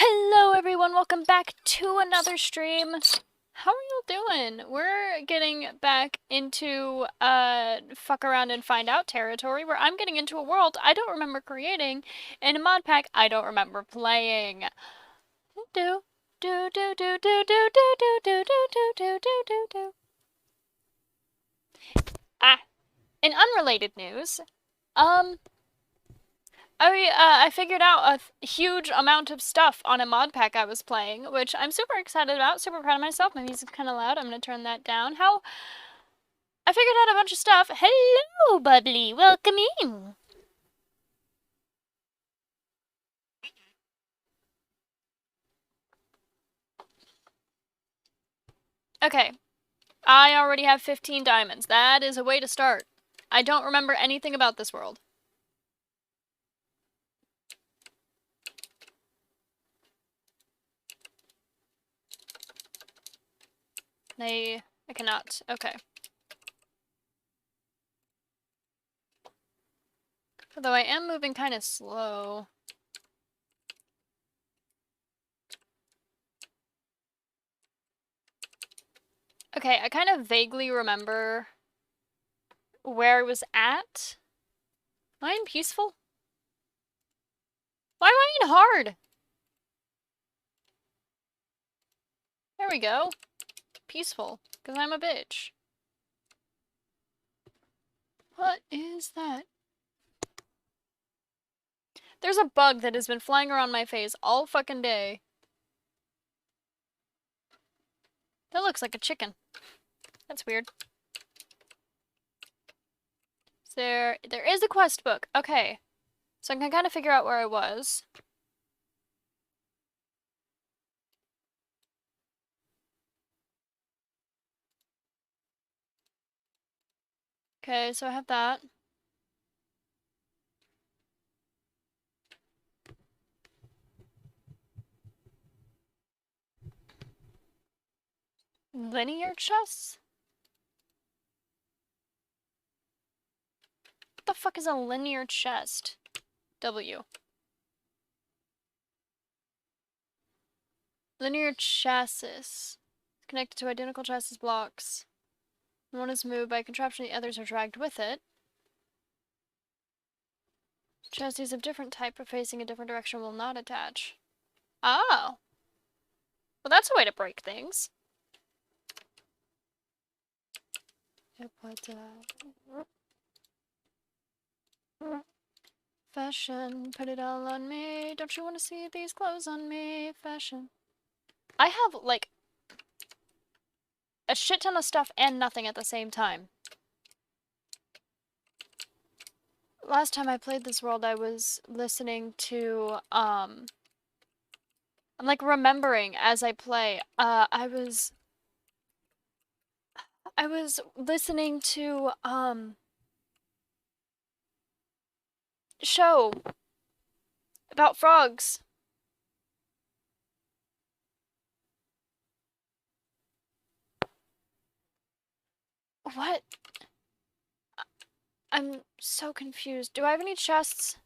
Hello everyone, welcome back to another stream. How are you doing? We're getting back into fuck around and find out territory where I'm getting into a world I don't remember creating and a mod pack I don't remember playing. Do do do do do do do do do do do do do do. Ah, in unrelated news, um I figured out a huge amount of stuff on a mod pack I was playing, which I'm super excited about, super proud of myself. My music's kind of loud. I'm going to turn that down. I figured out a bunch of stuff. Hello, Bubbly. Welcome in. Okay. I already have 15 diamonds. That is a way to start. I don't remember anything about this world. I cannot. Okay. Although I am moving kind of slow. Okay, I kind of vaguely remember where I was at. Am I in peaceful? Why am I in hard? There we go. Peaceful, because I'm a bitch. What is that? There's a bug that has been flying around my face all fucking day. That looks like a chicken. That's weird. There is a quest book. Okay. So I can kind of figure out where I was. Okay, so I have that. Linear chests? What the fuck is a linear chest? W. Linear chassis. Connected to identical chassis blocks. One is moved by a contraption, the others are dragged with it. Chassis of different type but facing a different direction will not attach. Oh. Well, that's a way to break things. Fashion, put it all on me. Don't you want to see these clothes on me? Fashion. I have, like, a shit ton of stuff and nothing at the same time. Last time I played this world, I was listening to, I'm, like, remembering as I play. I was listening to, show about frogs. What? I'm so confused. Do I have any chests?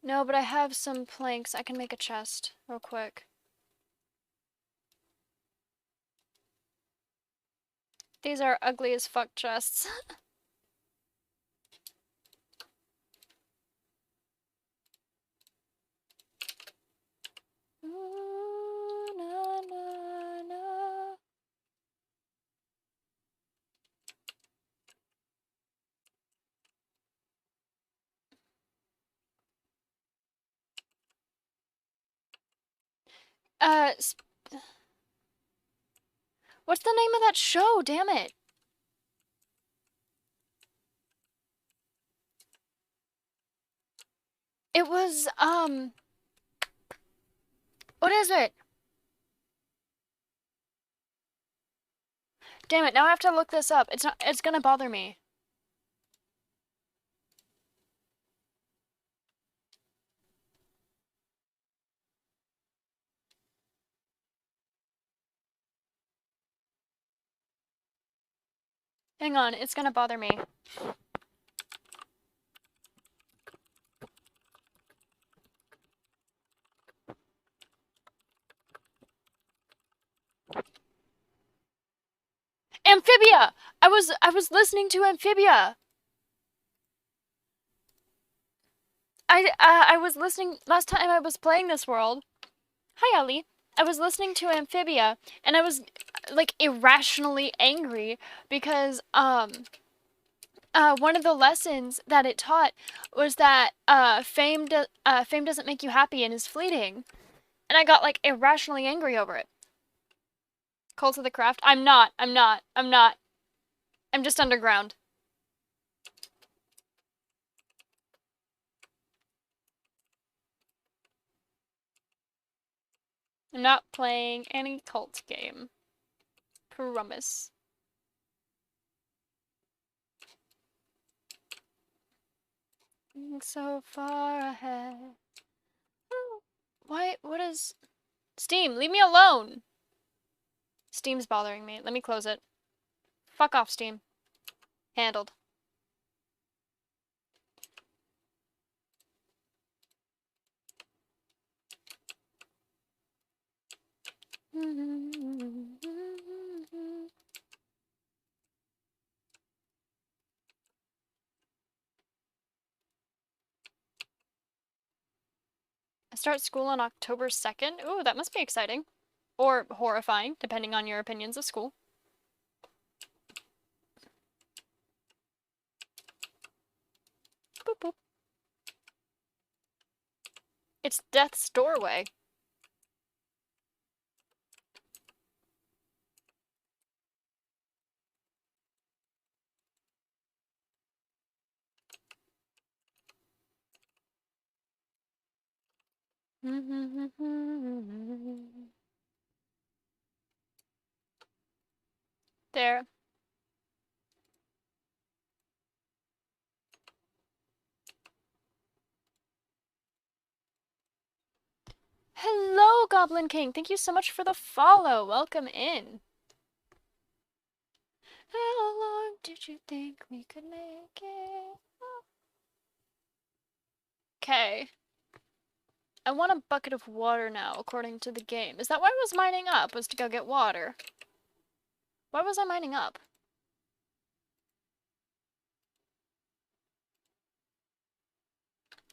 No, but I have some planks. I can make a chest real quick. These are ugly as fuck chests. Ooh, na, na, na. What's the name of that show? Damn it. It was, what is it? Damn it, now I have to look this up. It's gonna bother me. Hang on, it's gonna bother me. Amphibia! I was listening to Amphibia. I was listening last time I was playing this world. Hi, Ellie. I was listening to Amphibia, and I was like irrationally angry because one of the lessons that it taught was that fame doesn't make you happy and is fleeting, and I got like irrationally angry over it. Cult of the Craft. I'm not. I'm just underground. I'm not playing any cult game. Promise. So far ahead. Oh, why? What is... Steam, leave me alone! Steam's bothering me. Let me close it. Fuck off, Steam. Handled. I start school on October 2nd. Ooh, that must be exciting. Or horrifying, depending on your opinions of school. Boop boop. It's death's doorway. There. Hello, Goblin King. Thank you so much for the follow. Welcome in. How long did you think we could make it? Okay. I want a bucket of water now, according to the game. Is that why I was mining up? Was to go get water? Why was I mining up?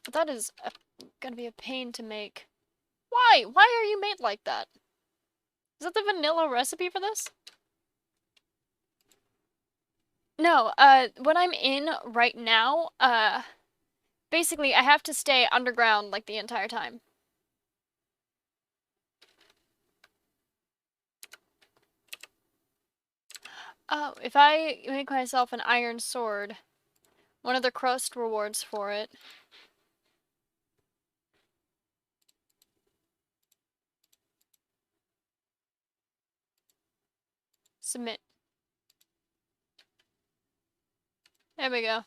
But that is gonna be a pain to make. Why? Why are you made like that? Is that the vanilla recipe for this? No, what I'm in right now, basically I have to stay underground like the entire time. Oh, if I make myself an iron sword, one of the crust rewards for it. Submit. There we go.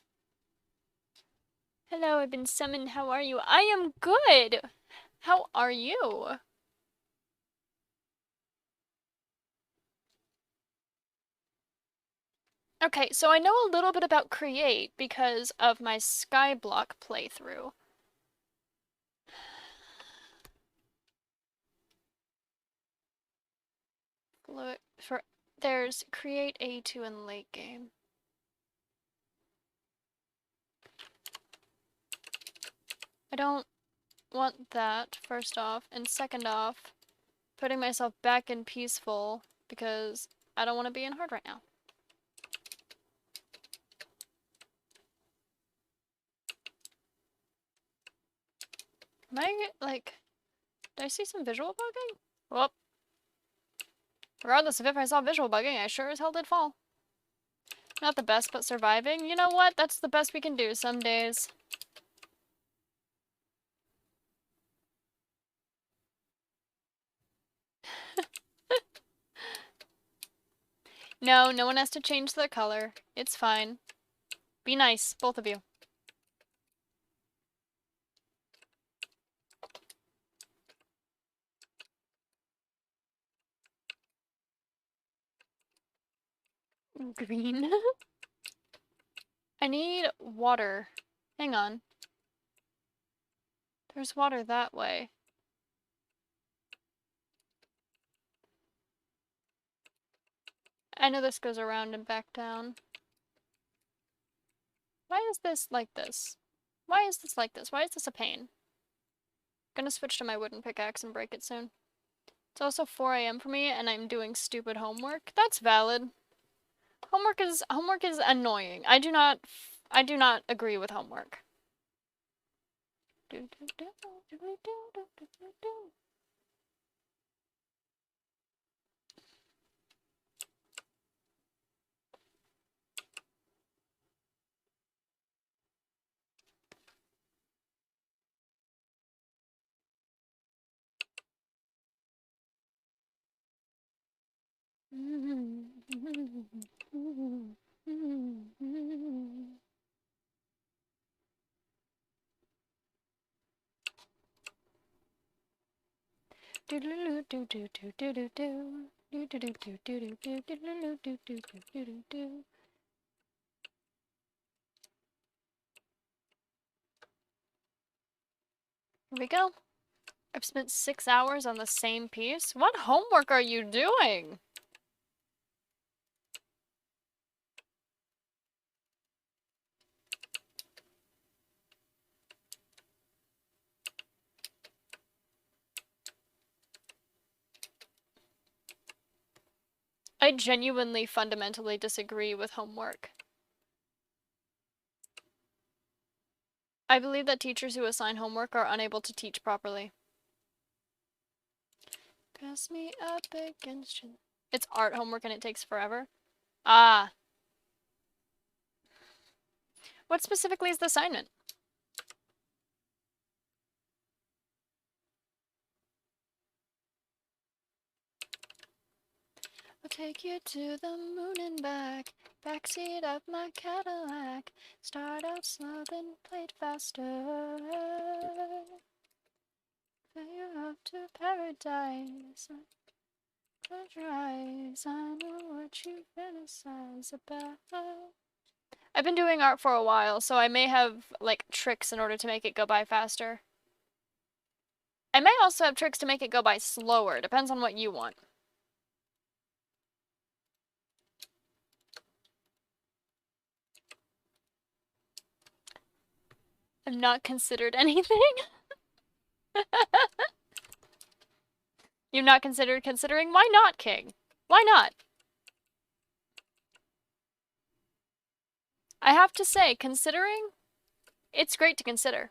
Hello, I've been summoned. How are you? I am good. How are you? Okay, so I know a little bit about Create because of my Skyblock playthrough. There's Create A2 and late game. I don't want that, first off, and second off, putting myself back in peaceful because I don't want to be in hard right now. Am I, like, did I see some visual bugging? Well, regardless of if I saw visual bugging, I sure as hell did fall. Not the best, but surviving. You know what? That's the best we can do some days. No, no one has to change their color. It's fine. Be nice, both of you. Green. I need water. Hang on. There's water that way. I know this goes around and back down. Why is this like this? Why is this like this? Why is this a pain? Gonna switch to my wooden pickaxe and break it soon. It's also 4 a.m. for me and I'm doing stupid homework. That's valid. Homework is annoying. I do not agree with homework. Here we go. I've spent 6 hours on the same piece. What homework are you doing? I genuinely fundamentally disagree with homework. I believe that teachers who assign homework are unable to teach properly. Pass me up against you. It's art homework and it takes forever. Ah. What specifically is the assignment? I'll take you to the moon and back. Backseat of my Cadillac. Start out slow, then play it faster. Fly you up to paradise. Close your eyes. I know what you fantasize about. I've been doing art for a while, so I may have, like, tricks in order to make it go by faster. I may also have tricks to make it go by slower. Depends on what you want. I've not considered anything. You've not considered considering? Why not, King? Why not? I have to say, considering, it's great to consider.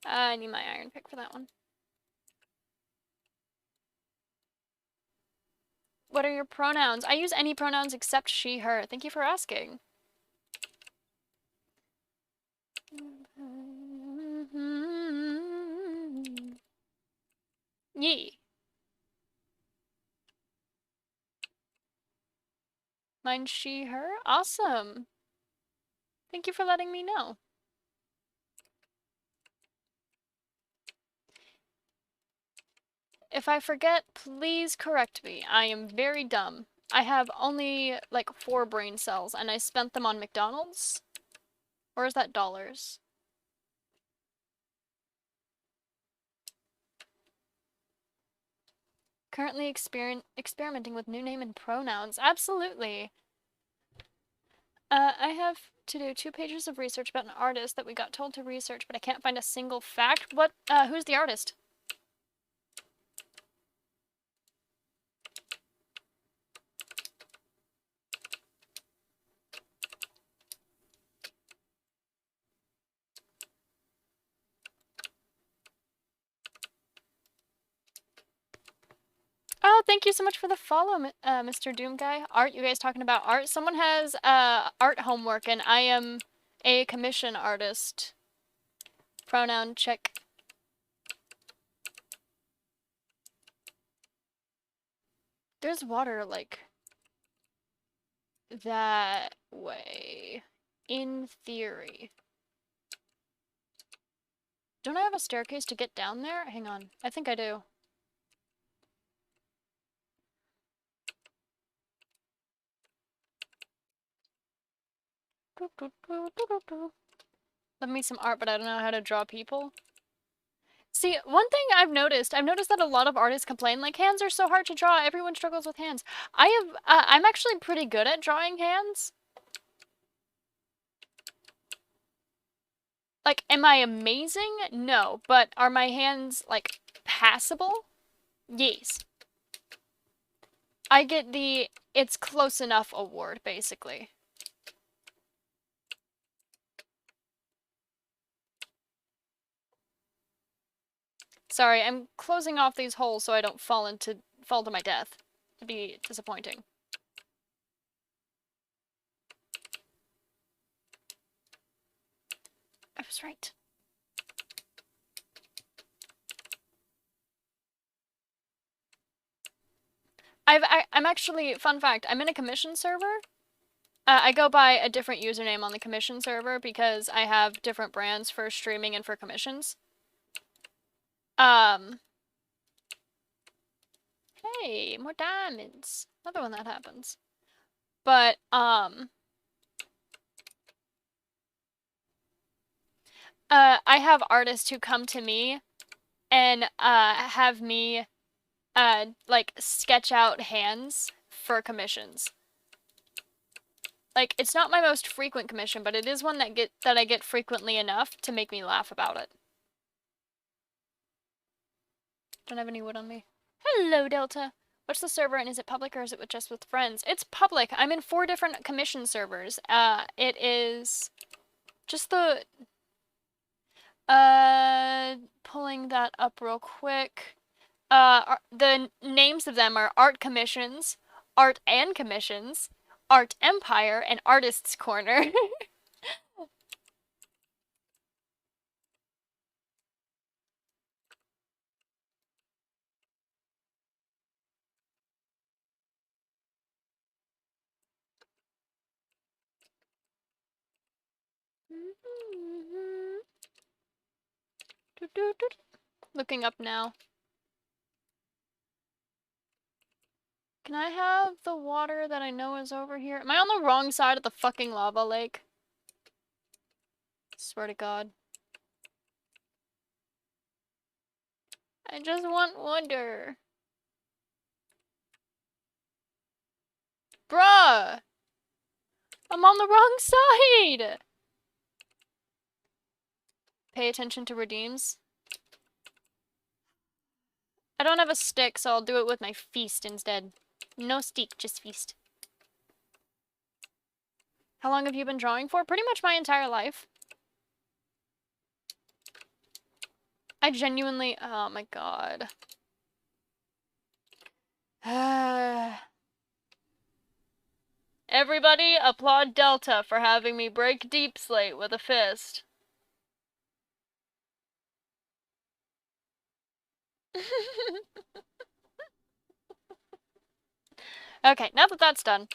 I need my iron pick for that one. What are your pronouns? I use any pronouns except she, her. Thank you for asking. Yee. Mine, she, her? Awesome. Thank you for letting me know. If I forget, please correct me. I am very dumb. I have only like 4 brain cells and I spent them on McDonald's. Or is that dollars? Currently experimenting with new name and pronouns. Absolutely. I have to do 2 pages of research about an artist that we got told to research, but I can't find a single fact. Who's the artist? Oh, thank you so much for the follow, Mr. Doom Guy. Art, you guys talking about art? Someone has art homework and I am a commission artist. Pronoun check. There's water, like, that way. In theory. Don't I have a staircase to get down there? Hang on. I think I do. Love me some art, but I don't know how to draw people. See, one thing I've noticed that a lot of artists complain, like, hands are so hard to draw, everyone struggles with hands. I'm actually pretty good at drawing hands. Like, am I amazing? No, but are my hands, like, passable? Yes. I get the it's close enough award, basically. Sorry, I'm closing off these holes so I don't fall to my death. It'd be disappointing. I was right. I'm actually, fun fact, I'm in a commission server. I go by a different username on the commission server because I have different brands for streaming and for commissions. Hey, more diamonds. Love it when that happens. But, I have artists who come to me and, have me, like, sketch out hands for commissions. Like, it's not my most frequent commission, but it is one that I get frequently enough to make me laugh about it. Don't have any wood on me. Hello, Delta. What's the server, and is it public or is it just with friends? It's public. I'm in 4 different commission servers. It is just the... pulling that up real quick. The names of them are Art Commissions, Art and Commissions, Art Empire, and Artist's Corner. Looking up now. Can I have the water that I know is over here? Am I on the wrong side of the fucking lava lake? Swear to God. I just want water. Bruh! I'm on the wrong side! Pay attention to redeems. I don't have a stick, so I'll do it with my feast instead. No stick, just feast. How long have you been drawing for? Pretty much my entire life. I genuinely... Oh my god. Everybody applaud Delta for having me break Deep Slate with a fist. Okay, now that that's done.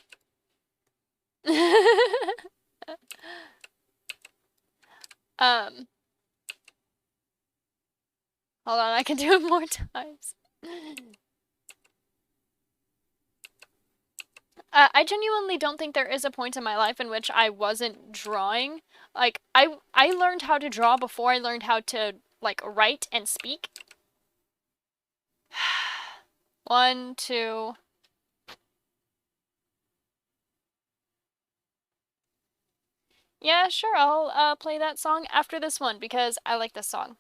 Hold on, I can do it more times. I genuinely don't think there is a point in my life in which I wasn't drawing. Like, I learned how to draw before I learned how to, like, write and speak. 1, 2... Yeah, sure, I'll play that song after this one because I like this song.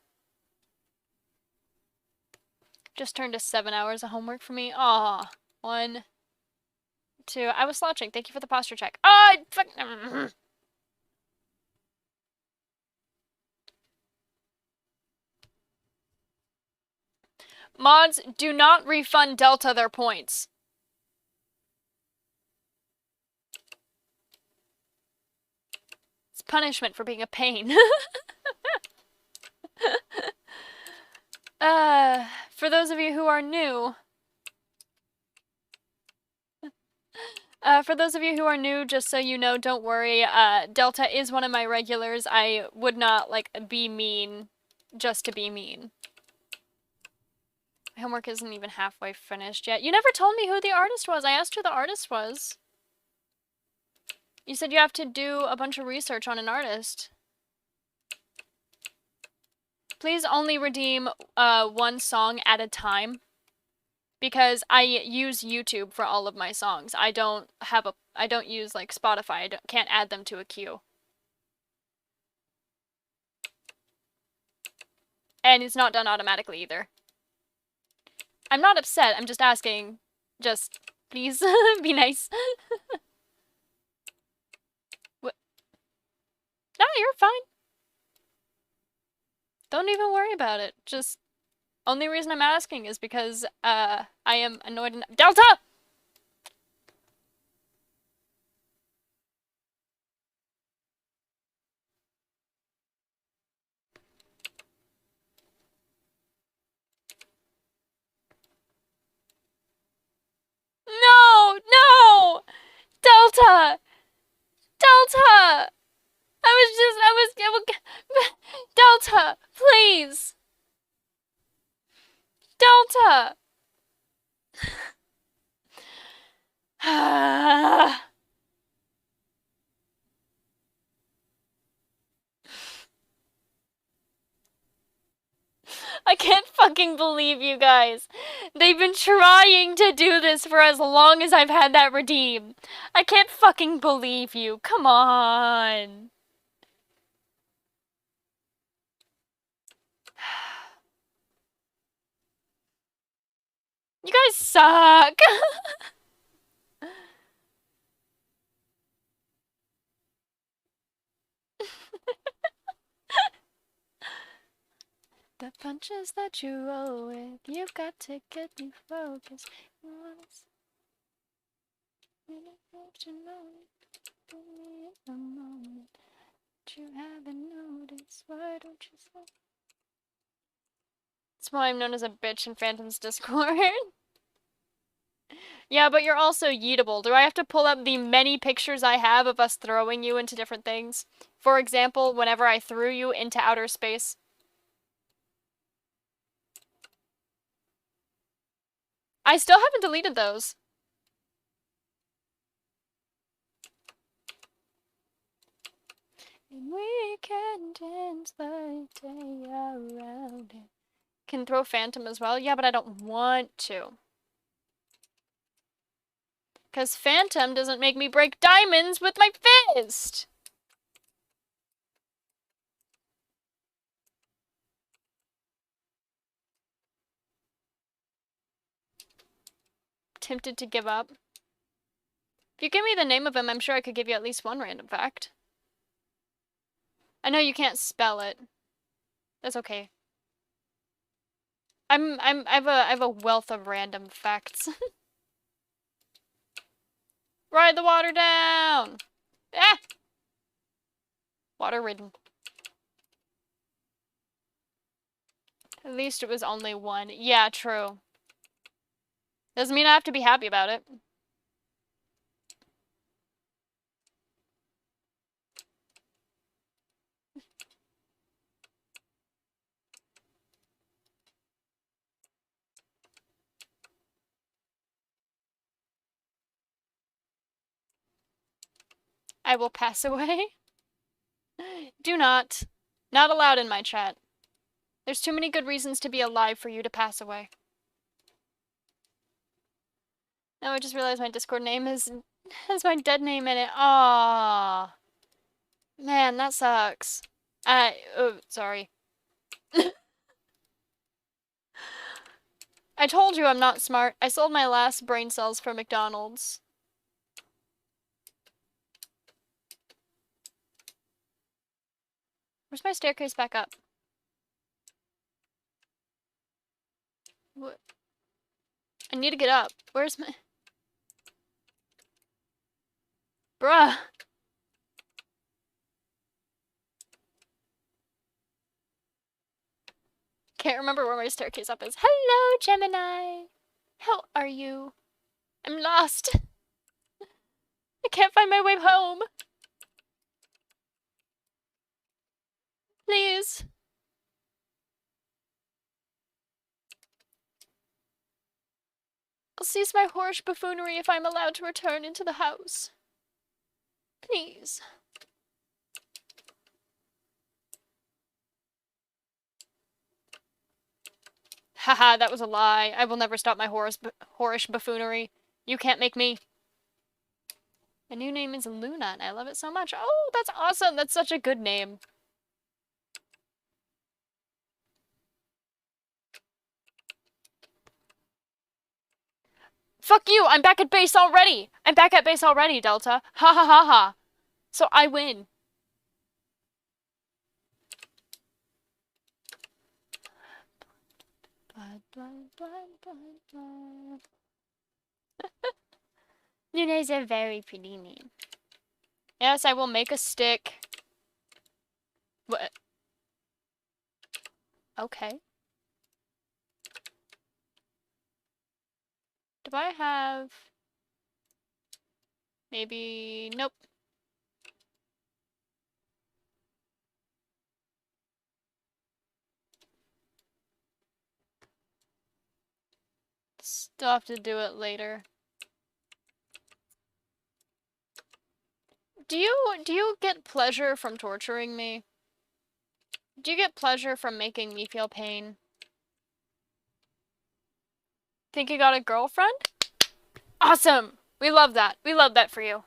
Just turned to 7 hours of homework for me. Aw. 1, 2... I was slouching. Thank you for the posture check. Oh, fuck... Mods, do not refund Delta their points. It's punishment for being a pain. For those of you who are new... just so you know, don't worry, Delta is one of my regulars. I would not, like, be mean just to be mean. My homework isn't even halfway finished yet. You never told me who the artist was. I asked who the artist was. You said you have to do a bunch of research on an artist. Please only redeem one song at a time. Because I use YouTube for all of my songs. I don't use like Spotify. Can't add them to a queue. And it's not done automatically either. I'm not upset. I'm just asking. Just please be nice. What? No, you're fine. Don't even worry about it. Just only reason I'm asking is because I am annoyed enough. Delta! No! No! Delta! Delta! Delta, please! Delta! I can't fucking believe you guys. They've been trying to do this for as long as I've had that redeem. I can't fucking believe you. Come on. You guys suck. The punches that you roll with, you've got to get me focused. You haven't noticed. Why don't you say? That's why I'm known as a bitch in Phantom's Discord. Yeah, but you're also yeetable. Do I have to pull up the many pictures I have of us throwing you into different things? For example, whenever I threw you into outer space. I still haven't deleted those. And we can dance the day around it. Can throw Phantom as well? Yeah, but I don't want to. Because Phantom doesn't make me break diamonds with my fist! Tempted to give up. If you give me the name of him, I'm sure I could give you at least one random fact. I know you can't spell it. That's okay. I have a wealth of random facts. Ride the water down! Ah! Water ridden. At least it was only one. Yeah, true. Doesn't mean I have to be happy about it. I will pass away. Do not. Not allowed in my chat. There's too many good reasons to be alive for you to pass away. Now I just realized my Discord name has my dead name in it. Aww. Man, that sucks. Oh, sorry. I told you I'm not smart. I sold my last brain cells for McDonald's. Where's my staircase back up? What? I need to get up. Where's my... Bruh. Can't remember where my staircase up is. Hello, Gemini. How are you? I'm lost. I can't find my way home. Please. I'll cease my whorish buffoonery if I'm allowed to return into the house. Please. Haha, that was a lie. I will never stop my whorish buffoonery. You can't make me. My new name is Luna, and I love it so much. Oh, that's awesome. That's such a good name. Fuck you! I'm back at base already! I'm back at base already, Delta. Ha ha ha ha. So I win. Blood, blood, blood, blood, blood. Luna is a very pretty name. Yes, I will make a stick. What? Okay. Do I have... Maybe... Nope. Still have to do it later. Do you get pleasure from torturing me? Do you get pleasure from making me feel pain? Think you got a girlfriend? Awesome! We love that. We love that for you.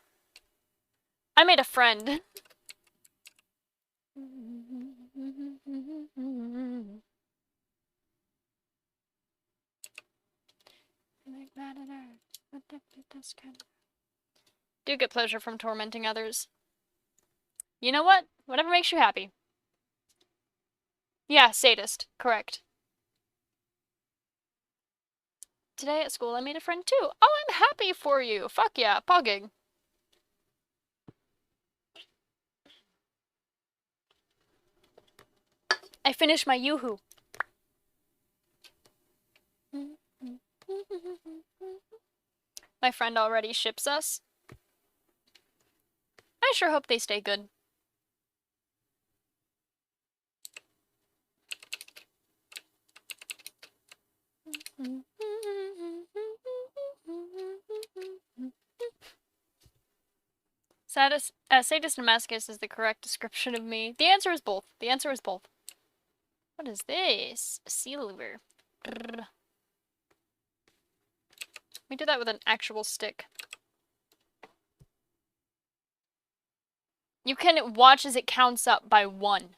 I made a friend. Do get pleasure from tormenting others. You know what? Whatever makes you happy. Yeah, sadist. Correct. Today at school I made a friend too. Oh, I'm happy for you. Fuck yeah, pogging. I finished my yoo-hoo. My friend already ships us. I sure hope they stay good. Sadist and masochist is the correct description of me. The answer is both. The answer is both. What is this? A silver. Let me do that with an actual stick. You can watch as it counts up by 1.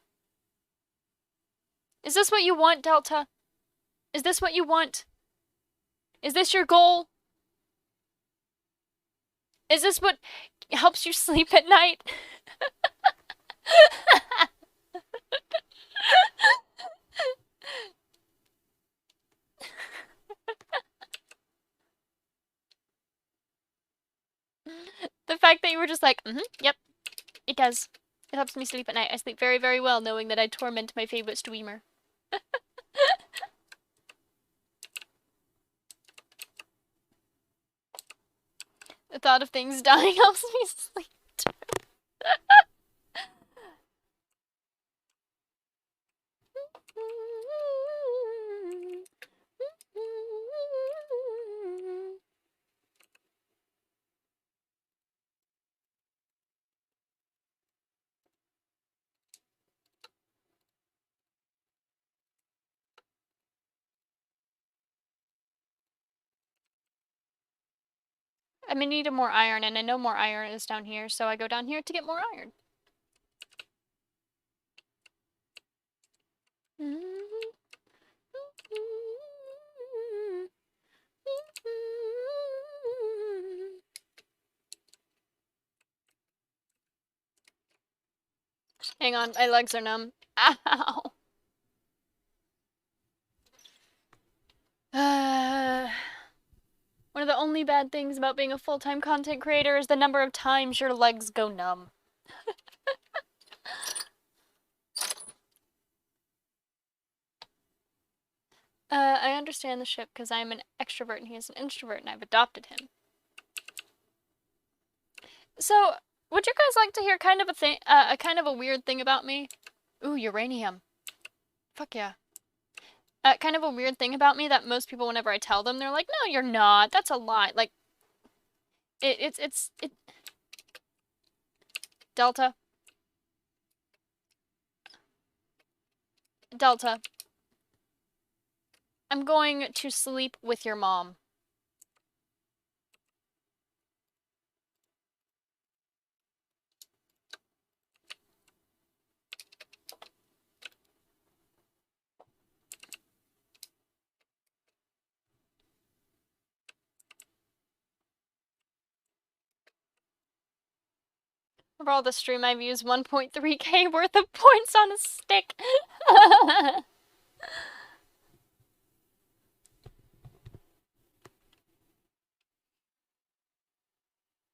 Is this what you want, Delta? Is this what you want? Is this your goal? Is this what helps you sleep at night? The fact that you were just like, yep, it does. It helps me sleep at night. I sleep very, very well knowing that I torment my favorite streamer. The thought of things dying helps me sleep too. I'm in need of more iron, and I know more iron is down here, so I go down here to get more iron. Hang on, my legs are numb. Ow! One of the only bad things about being a full-time content creator is the number of times your legs go numb. I understand the ship because I'm an extrovert and he is an introvert and I've adopted him. So, would you guys like to hear kind of a kind of a weird thing about me? Ooh, uranium. Fuck yeah. Kind of a weird thing about me that most people, whenever I tell them, they're like, no, you're not. That's a lie. Like, it's Delta. Delta. I'm going to sleep with your mom. For all the stream I've used 1.3k worth of points on a stick.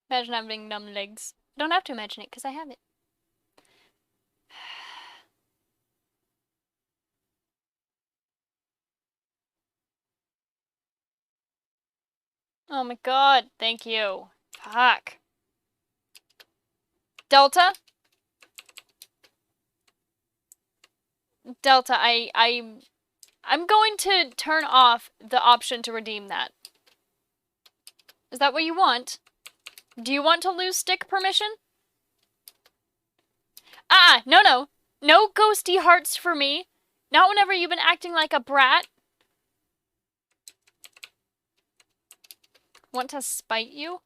Imagine having numb legs. I don't have to imagine it, because I have it. Oh my god, thank you. Fuck. Delta? Delta, I'm going to turn off the option to redeem that. Is that what you want? Do you want to lose stick permission? No, no. No ghosty hearts for me. Not whenever you've been acting like a brat. Want to spite you?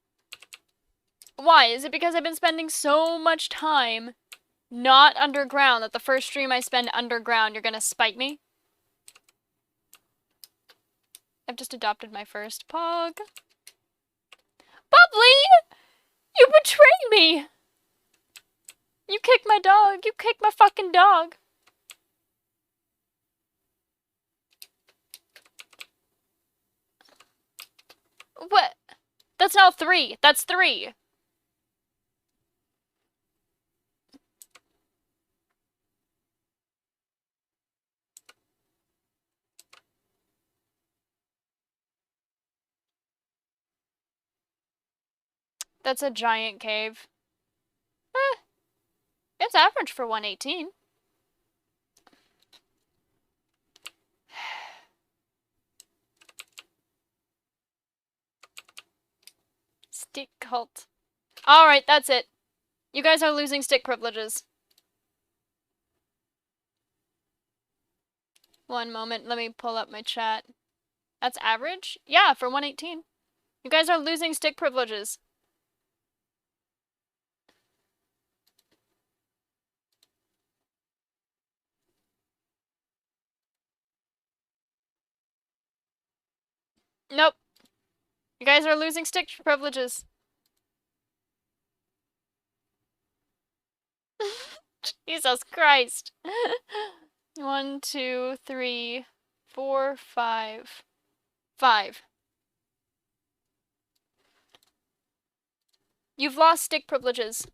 Why? Is it because I've been spending so much time not underground that the first stream I spend underground you're gonna spite me? I've just adopted my first pug. Bubbly! You betrayed me! You kicked my dog. You kicked my fucking dog. What? That's now 3. That's 3. That's a giant cave. It's average for 118. Stick cult. Alright, that's it. You guys are losing stick privileges. One moment, let me pull up my chat. That's average? Yeah, for 118. You guys are losing stick privileges. Nope. You guys are losing stick privileges. Jesus Christ. 1, 2, 3, 4, 5. 5. You've lost stick privileges.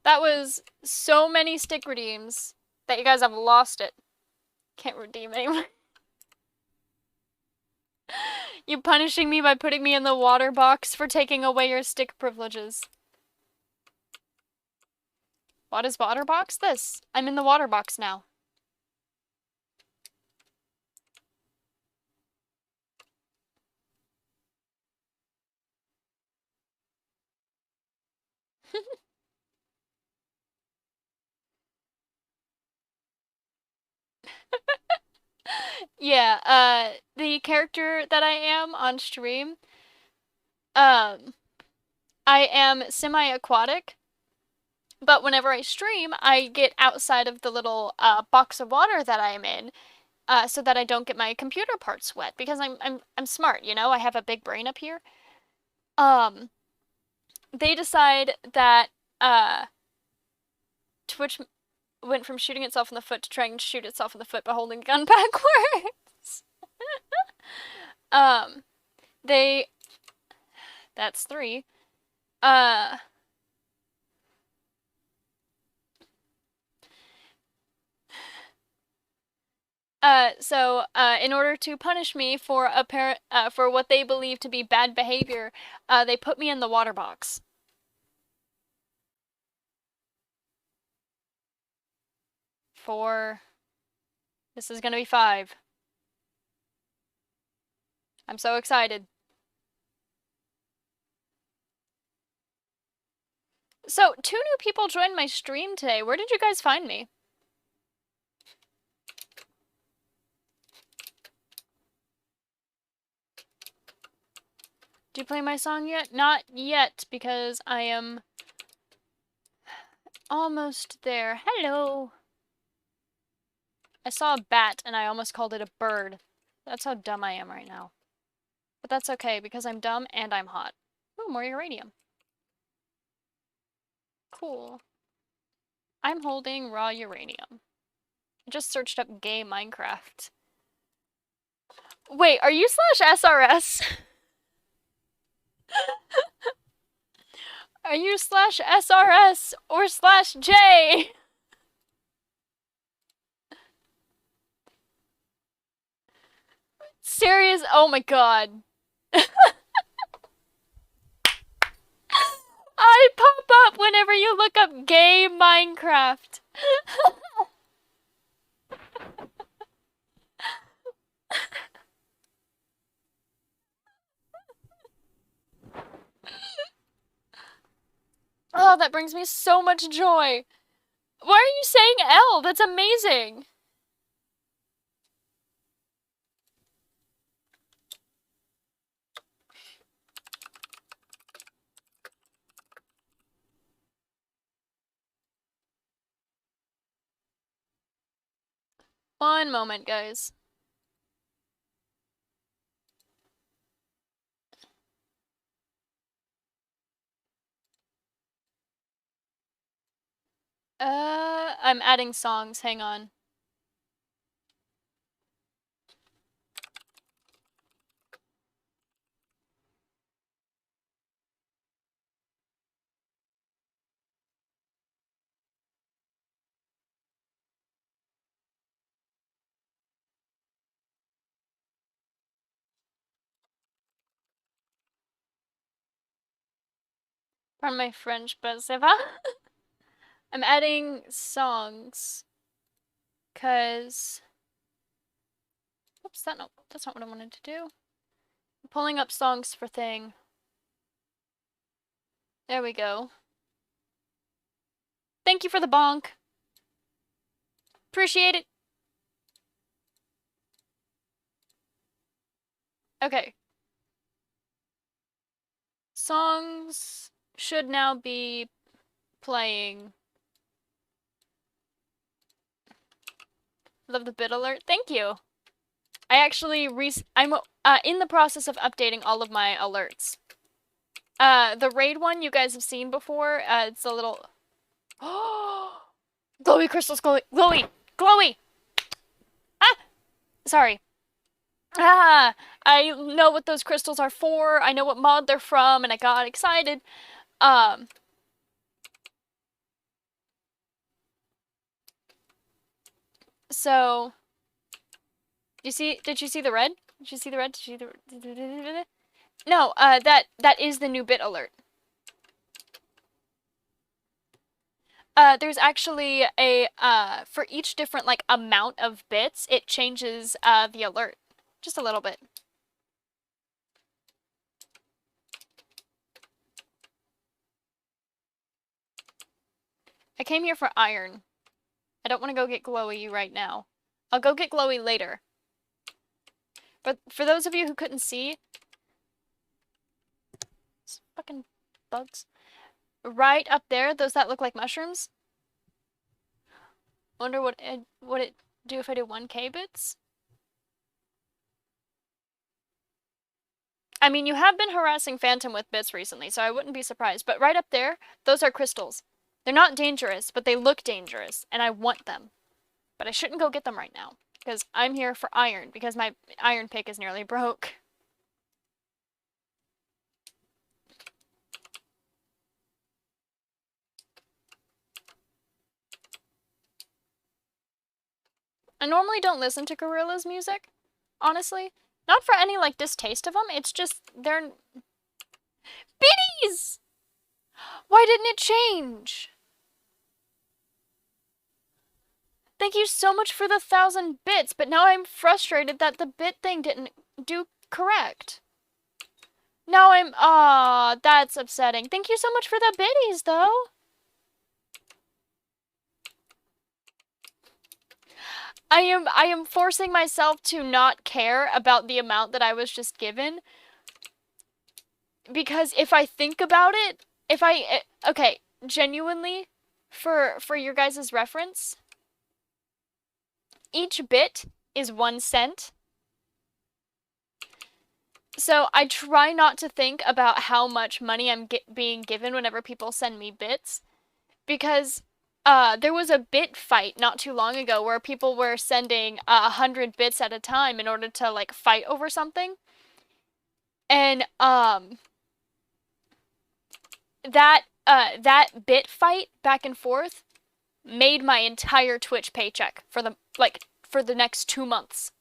That was so many stick redeems that you guys have lost it. Can't redeem anymore. You punishing me by putting me in the water box for taking away your stick privileges. What is water box? This. I'm in the water box now. Yeah, the character that I am on stream, I am semi-aquatic, but whenever I stream, I get outside of the little box of water that I am in, so that I don't get my computer parts wet, because I'm smart, you know? I have a big brain up here. They decide that Twitch went from shooting itself in the foot to trying to shoot itself in the foot by holding a gun backwards. That's 3. In order to punish me for for what they believe to be bad behavior, they put me in the water box. 4. This is gonna be 5. I'm so excited. So, 2 new people joined my stream today. Where did you guys find me? Do you play my song yet? Not yet, because I am almost there. Hello! I saw a bat and I almost called it a bird. That's how dumb I am right now. But that's okay, because I'm dumb and I'm hot. Ooh, more uranium. Cool. I'm holding raw uranium. I just searched up gay Minecraft. Wait, are you /SRS? Are you /SRS or /J? Serious? Oh my god. I pop up whenever you look up gay Minecraft. Oh, that brings me so much joy. Why are you saying L? That's amazing. One moment, guys. I'm adding songs. Hang on. Pardon my French, but ça va? I'm adding songs. Cause... Oops, that's not what I wanted to do. I'm pulling up songs for thing. There we go. Thank you for the bonk. Appreciate it. Okay. Songs should now be playing. Love the bit alert. Thank you. I actually I'm in the process of updating all of my alerts. The raid one you guys have seen before. It's a little. Oh, glowy crystals, glowy. Ah, sorry. Ah, I know what those crystals are for. I know what mod they're from, and I got excited. So, did you see the red? Did you see the red? Did you see the... No, that is the new bit alert. There's actually a, for each different, like, amount of bits, it changes, the alert. Just a little bit. I came here for iron. I don't want to go get glowy right now. I'll go get glowy later. But for those of you who couldn't see... Fucking bugs. Right up there, those that look like mushrooms. Wonder what it do if I do 1k bits? I mean, you have been harassing Phantom with bits recently, so I wouldn't be surprised. But right up there, those are crystals. They're not dangerous, but they look dangerous, and I want them. But I shouldn't go get them right now, because I'm here for iron, because my iron pick is nearly broke. I normally don't listen to Gorillaz music, honestly. Not for any, like, distaste of them, it's just, they're... Biddies! Why didn't it change? Thank you so much for the 1,000 bits, but now I'm frustrated that the bit thing didn't do correct. Now I'm... Aw, that's upsetting. Thank you so much for the biddies, though. I am forcing myself to not care about the amount that I was just given. Because if I think about it, okay, genuinely, for your guys' reference, each bit is 1 cent. So I try not to think about how much money I'm being given whenever people send me bits, because there was a bit fight not too long ago where people were sending 100 bits at a time in order to like fight over something, and that bit fight back and forth made my entire Twitch paycheck for the next 2 months.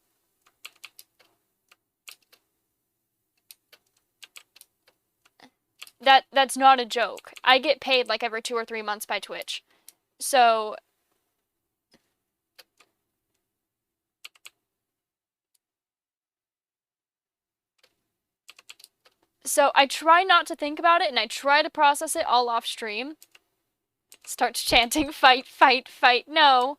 That's not a joke. I get paid like every 2 or 3 months by Twitch. So I try not to think about it, and I try to process it all off stream. Starts chanting, fight, fight, fight. No.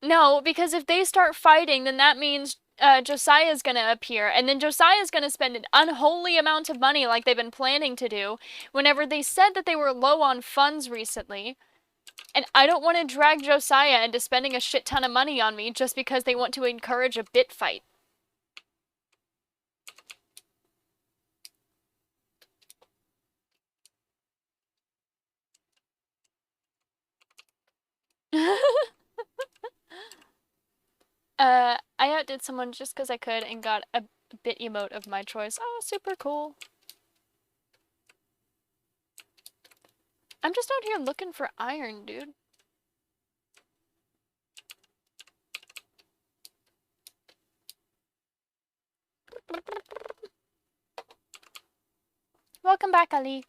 No, because if they start fighting, then that means Josiah's gonna appear, and then Josiah's gonna spend an unholy amount of money like they've been planning to do whenever they said that they were low on funds recently. And I don't want to drag Josiah into spending a shit ton of money on me just because they want to encourage a bit fight. I outdid someone just because I could and got a bit emote of my choice. Oh, super cool. I'm just out here looking for iron, dude. Welcome back, Ali.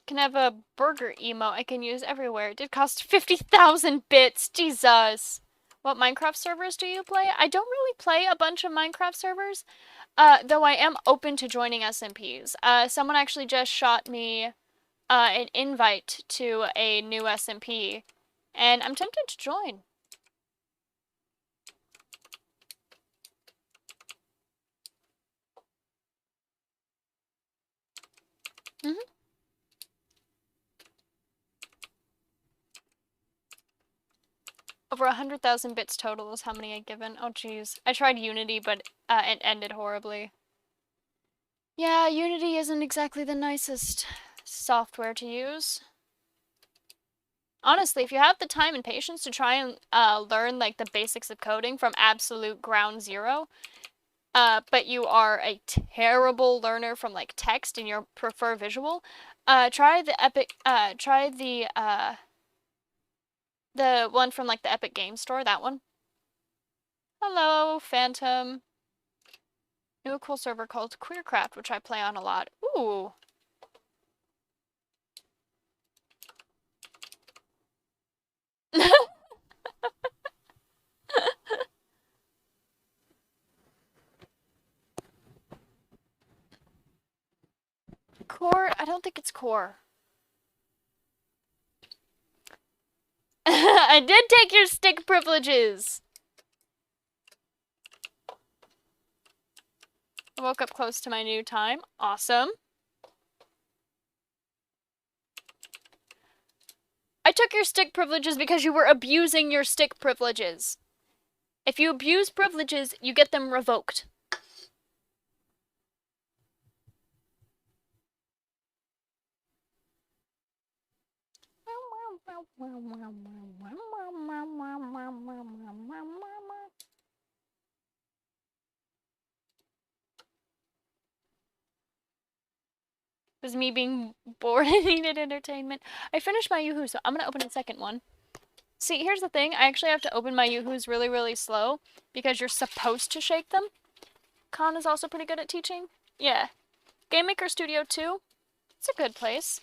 Can have a burger emote I can use everywhere. It did cost 50,000 bits. Jesus. What Minecraft servers do you play? I don't really play a bunch of Minecraft servers, though I am open to joining SMPs. Someone actually just shot me an invite to a new SMP, and I'm tempted to join. Over 100,000 bits total is how many I've given. Oh, jeez. I tried Unity, but it ended horribly. Yeah, Unity isn't exactly the nicest software to use. Honestly, if you have the time and patience to try and learn like the basics of coding from absolute ground zero, but you are a terrible learner from like text and you prefer visual, try the one from like the Epic Game Store, that one. Hello, Phantom. New cool server called Queercraft, which I play on a lot. Ooh. Core? I don't think it's core. I did take your stick privileges. I woke up close to my new time. Awesome. I took your stick privileges because you were abusing your stick privileges. If you abuse privileges, you get them revoked. It was me being bored and needed entertainment. I finished my Yoo-hoo, so I'm gonna open a second one. See, here's the thing. I actually have to open my Yoo-hoos really, really slow because you're supposed to shake them. Khan is also pretty good at teaching. Yeah. Game Maker Studio 2. It's a good place.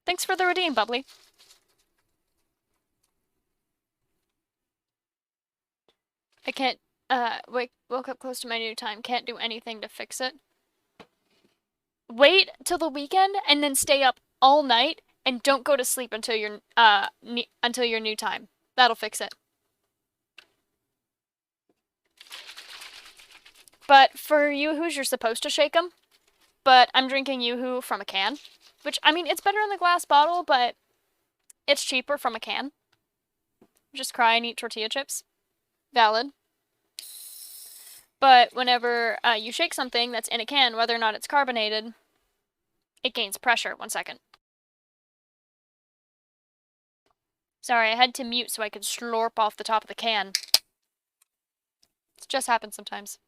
Thanks for the redeem, Bubbly. I can't, woke up close to my new time. Can't do anything to fix it. Wait till the weekend and then stay up all night and don't go to sleep until your new time. That'll fix it. But for Yoo-hoos, you're supposed to shake them. But I'm drinking Yoo-hoo from a can. Which, I mean, it's better in the glass bottle, but it's cheaper from a can. Just cry and eat tortilla chips. Valid. But whenever you shake something that's in a can, whether or not it's carbonated, it gains pressure. 1 second. Sorry, I had to mute so I could slurp off the top of the can. It just happens sometimes.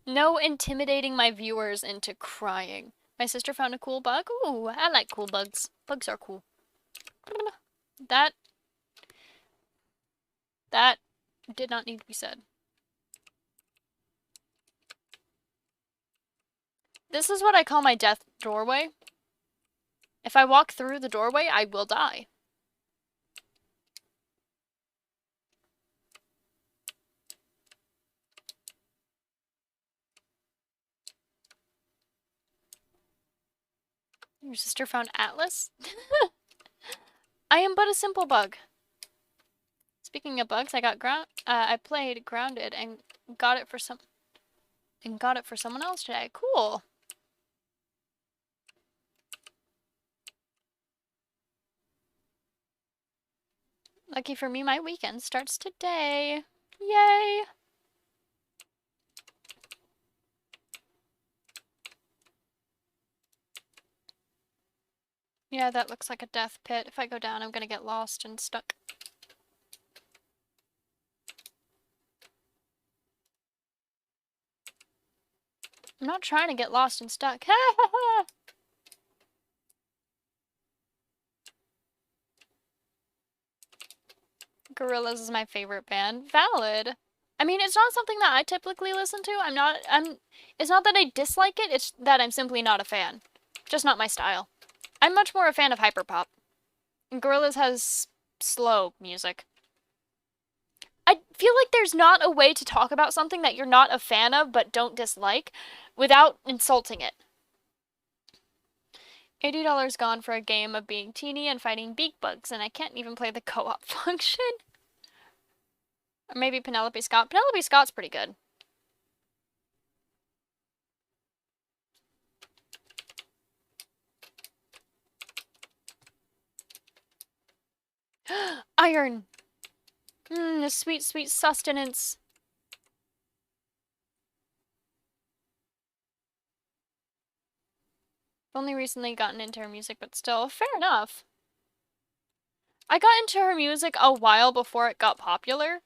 No intimidating my viewers into crying. My sister found a cool bug. Ooh, I like cool bugs. Bugs are cool. That did not need to be said. This is what I call my death doorway. If I walk through the doorway, I will die. Your sister found Atlas? I am but a simple bug. Speaking of bugs, I played Grounded and got it for someone else today. Cool. Lucky for me, my weekend starts today. Yay! Yeah, that looks like a death pit. If I go down, I'm gonna get lost and stuck. I'm not trying to get lost and stuck. Ha ha ha! Gorillaz is my favorite band. Valid. I mean, it's not something that I typically listen to. It's not that I dislike it, it's that I'm simply not a fan. Just not my style. I'm much more a fan of hyperpop. And Gorillaz has slow music. I feel like there's not a way to talk about something that you're not a fan of but don't dislike without insulting it. $80 gone for a game of being teeny and fighting beak bugs, and I can't even play the co-op function. Or maybe Penelope Scott. Penelope Scott's pretty good. Iron! The sweet, sweet sustenance. Only recently gotten into her music, but still, fair enough. I got into her music a while before it got popular.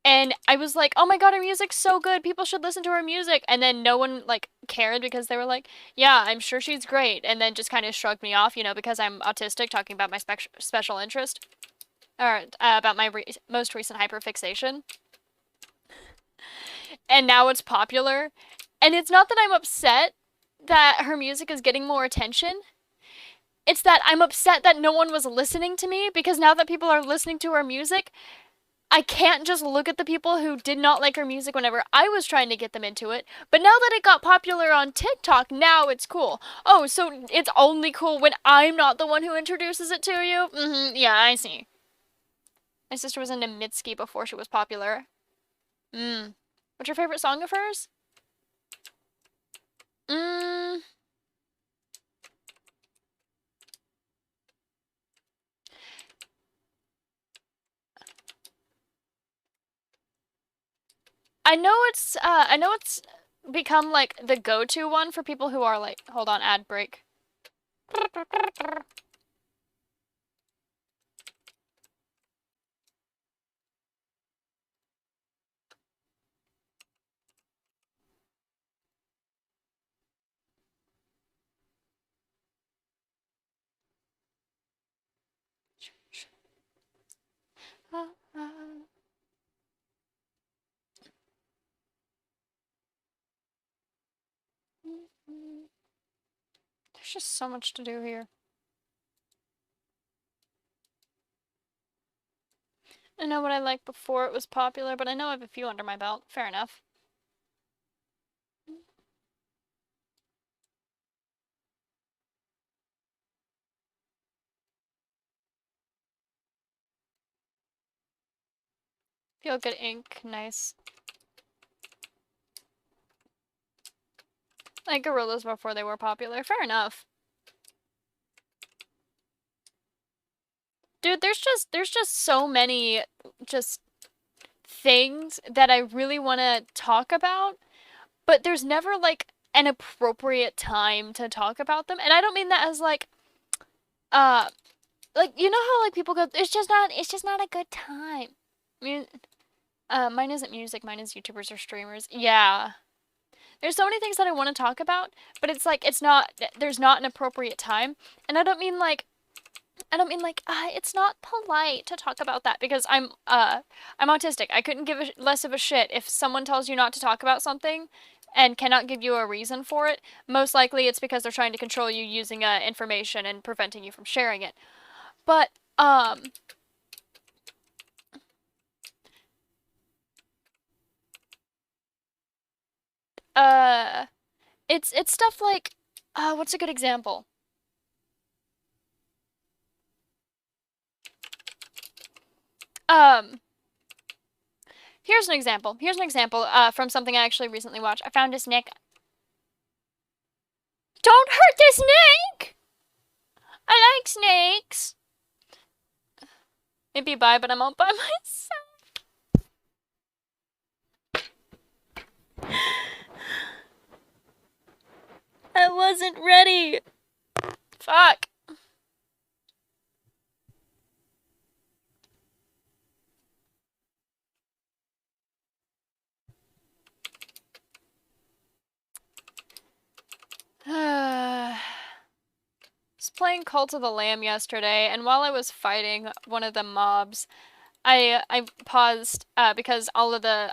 And I was like, oh my god, her music's so good, people should listen to her music. And then no one, like, cared because they were like, yeah, I'm sure she's great. And then just kind of shrugged me off, you know, because I'm autistic, talking about my special interest. Or, about my most recent hyperfixation. And now it's popular. And it's not that I'm upset that her music is getting more attention. It's that I'm upset that no one was listening to me, because now that people are listening to her music, I can't just look at the people who did not like her music whenever I was trying to get them into it. But now that it got popular on TikTok, now it's cool. Oh, so it's only cool when I'm not the one who introduces it to you? Yeah, I see. My sister was into Mitski before she was popular. What's your favorite song of hers? I know it's become like the go-to one for people who are like, hold on, ad break. There's just so much to do here. I know what I liked before it was popular, but I know I have a few under my belt. Fair enough. Feel good ink, nice. Like gorillas before they were popular. Fair enough. Dude, there's just so many just things that I really want to talk about, but there's never like an appropriate time to talk about them. And I don't mean that as uh like you know how like people go it's just not a good time. I mean, mine isn't music, mine is YouTubers or streamers. Yeah. There's so many things that I want to talk about, but it's like there's not an appropriate time. And it's not polite to talk about that because I'm autistic. I couldn't give less of a shit if someone tells you not to talk about something and cannot give you a reason for it. Most likely it's because they're trying to control you using information and preventing you from sharing it. But uh it's stuff like what's a good example? Um Here's an example. Here's an example from something I actually recently watched. I found a snake. Don't hurt the snake! I like snakes. Maybe bye, but I'm all by myself. I wasn't ready. Fuck. I was playing Cult of the Lamb yesterday, and while I was fighting one of the mobs, I paused because all the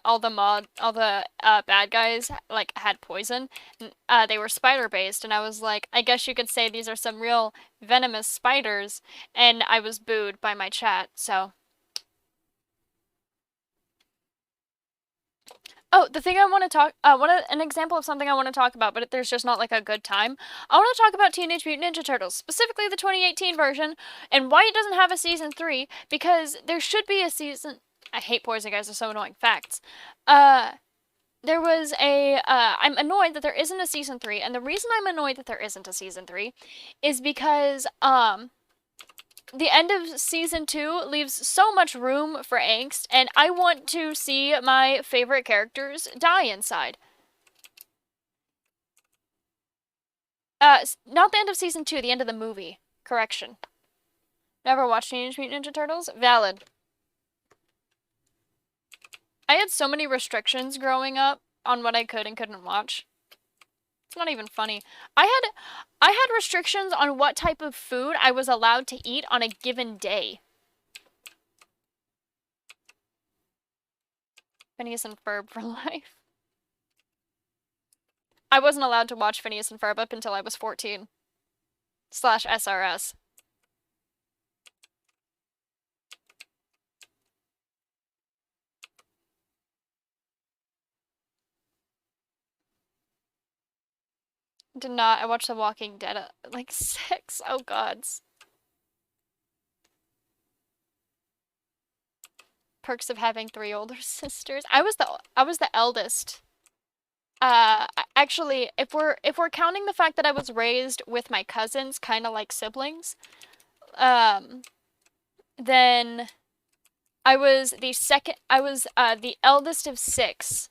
bad guys like had poison. They were spider based, and I was like, I guess you could say these are some real venomous spiders, and I was booed by my chat. So, oh, the thing I want to talk, an example of something I want to talk about, but there's just not like a good time. I want to talk about Teenage Mutant Ninja Turtles, specifically the 2018 version, and why it doesn't have a season 3, because there should be a season. I hate poison guys, they're so annoying. Facts. There was I'm annoyed that there isn't a season 3, and the reason I'm annoyed that there isn't a season 3 is because, the end of season 2 leaves so much room for angst, and I want to see my favorite characters die inside. Not the end of season 2, the end of the movie. Correction. Never watched Teenage Mutant Ninja Turtles? Valid. I had so many restrictions growing up on what I could and couldn't watch. It's not even funny. I had restrictions on what type of food I was allowed to eat on a given day. Phineas and Ferb for life. I wasn't allowed to watch Phineas and Ferb up until I was 14. /SRS. Did not. I watched The Walking Dead at like 6. Oh gods. Perks of having 3 older sisters. I was the eldest. Actually, if we're counting the fact that I was raised with my cousins, kind of like siblings, then I was the eldest of 6,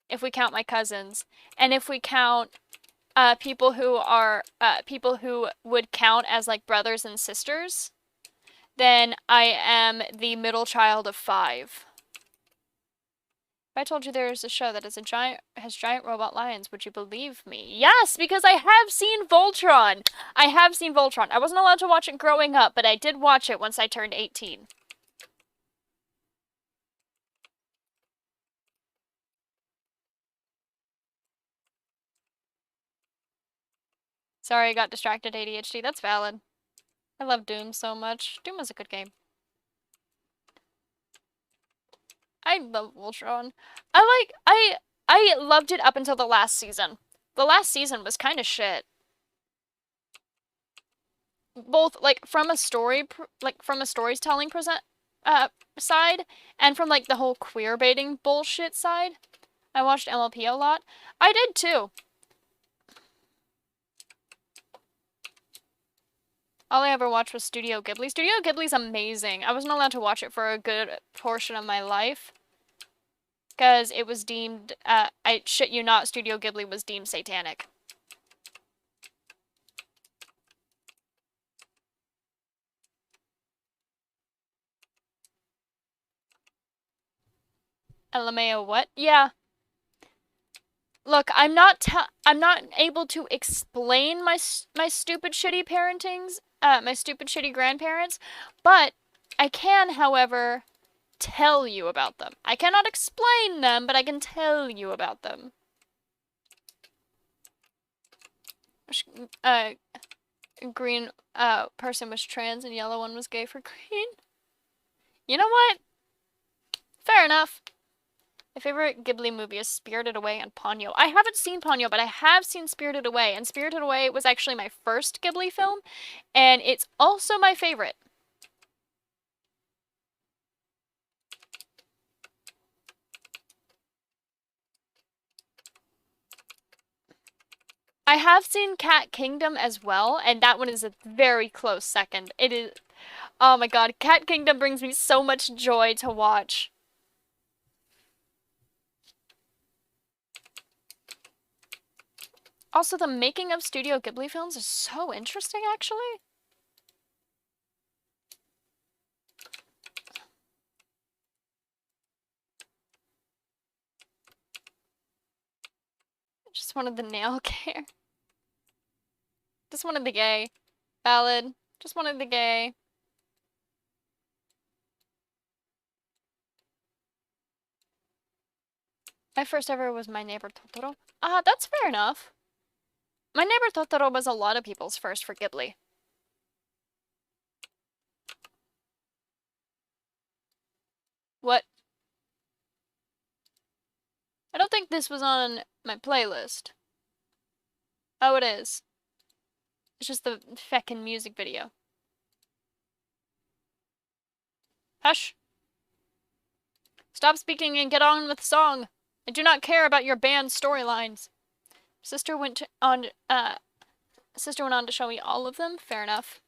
if we count my cousins, and if we count people who would count as like brothers and sisters, then I am the middle child of 5. If I told you there is a show that has giant robot lions, would you believe me? Yes, because I have seen Voltron. I have seen Voltron. I wasn't allowed to watch it growing up, but I did watch it once I turned 18. Sorry, I got distracted, ADHD. That's valid. I love Doom so much. Doom was a good game. I love Voltron. I loved it up until the last season. The last season was kind of shit. Both like from a storytelling present side and from like the whole queer baiting bullshit side. I watched MLP a lot. I did too. All I ever watched was Studio Ghibli. Studio Ghibli's amazing. I wasn't allowed to watch it for a good portion of my life because it was deemed, I shit you not, Studio Ghibli was deemed satanic. LMAO what? Yeah. Look, I'm not able to explain my stupid shitty parentings, my stupid shitty grandparents, but I can, however, tell you about them. I cannot explain them, but I can tell you about them. Green person was trans and yellow one was gay for green. You know what? Fair enough. My favorite Ghibli movie is Spirited Away and Ponyo. I haven't seen Ponyo, but I have seen Spirited Away, and Spirited Away was actually my first Ghibli film, and it's also my favorite. I have seen Cat Kingdom as well, and that one is a very close second. It is... Oh my god, Cat Kingdom brings me so much joy to watch. Also, the making of Studio Ghibli films is so interesting, actually. Just wanted the nail care. Just wanted the gay. Valid. Just wanted the gay. My first ever was My Neighbor Totoro. That's fair enough. My Neighbor Totoro was a lot of people's first for Ghibli. What? I don't think this was on my playlist. Oh, it is. It's just the feckin' music video. Hush. Stop speaking and get on with the song. I do not care about your band's storylines. Sister went on to show me all of them. Fair enough.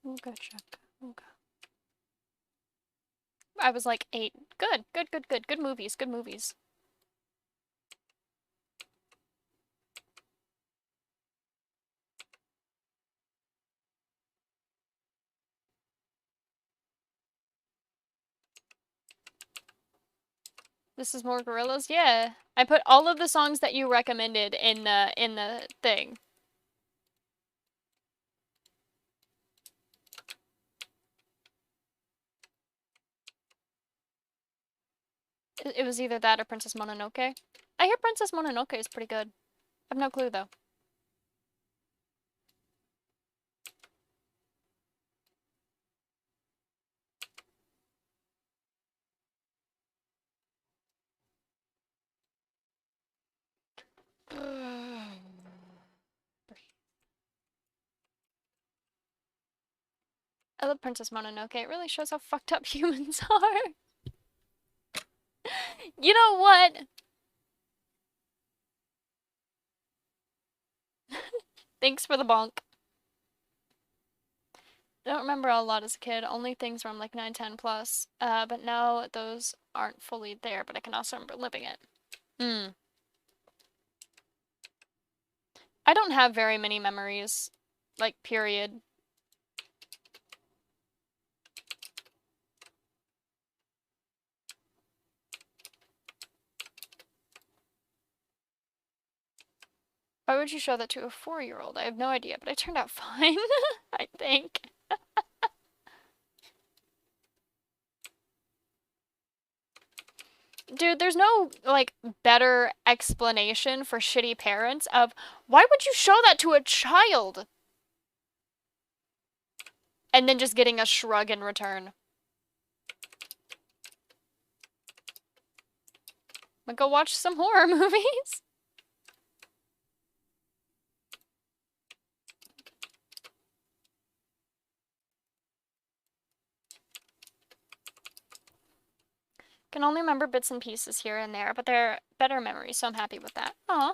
Ooga chaka, ooga. I was like 8. Good, good, good, good. Good movies, good movies. This is more gorillas? Yeah. I put all of the songs that you recommended in the thing. It was either that or Princess Mononoke. I hear Princess Mononoke is pretty good. I have no clue though. I love Princess Mononoke. It really shows how fucked up humans are. You know what? Thanks for the bonk. I don't remember a lot as a kid, only things from like 9, 10 plus. But now those aren't fully there, but I can also remember living it. I don't have very many memories, like, period. Why would you show that to a 4-year-old? I have no idea, but I turned out fine, I think. Dude, there's no, like, better explanation for shitty parents of why would you show that to a child? And then just getting a shrug in return. Like, go watch some horror movies. Can only remember bits and pieces here and there, but they're better memories, so I'm happy with that. Aw.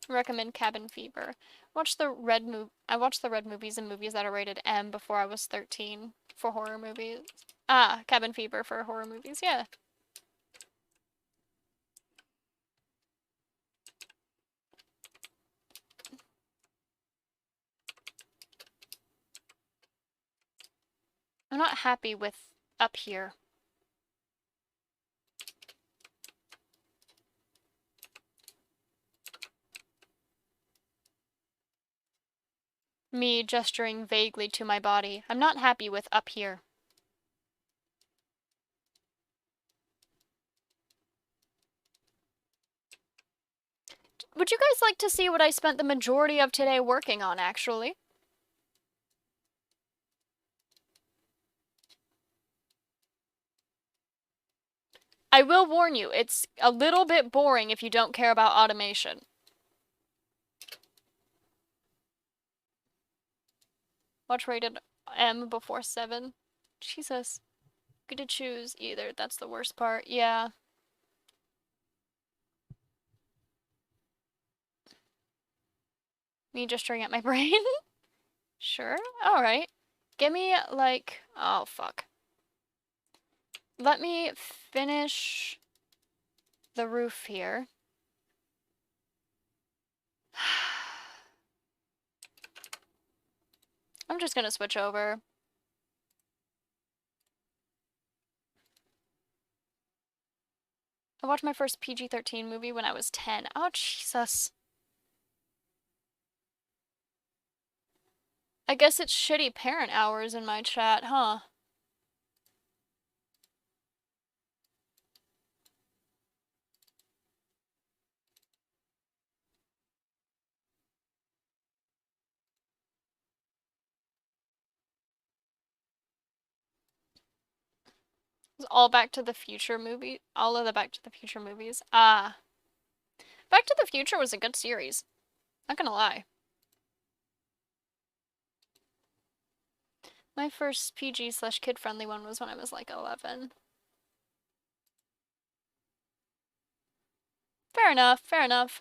Recommend Cabin Fever. I watched the red movies and movies that are rated M before I was 13 for horror movies. Ah, Cabin Fever for horror movies, yeah. I'm not happy with up here. Me gesturing vaguely to my body. I'm not happy with up here. Would you guys like to see what I spent the majority of today working on, actually? I will warn you, it's a little bit boring if you don't care about automation. Watch rated M before 7. Jesus. Good to choose either. That's the worst part. Yeah. Me gesturing at my brain. Sure. Alright. Give me, like... Oh, fuck. Let me finish the roof here. I'm just gonna switch over. I watched my first PG-13 movie when I was 10. Oh, Jesus. I guess it's shitty parent hours in my chat, huh? It's all Back to the Future movie. All of the Back to the Future movies. Ah. Back to the Future was a good series. Not gonna lie. My first PG/kid-friendly one was when I was like 11. Fair enough, fair enough.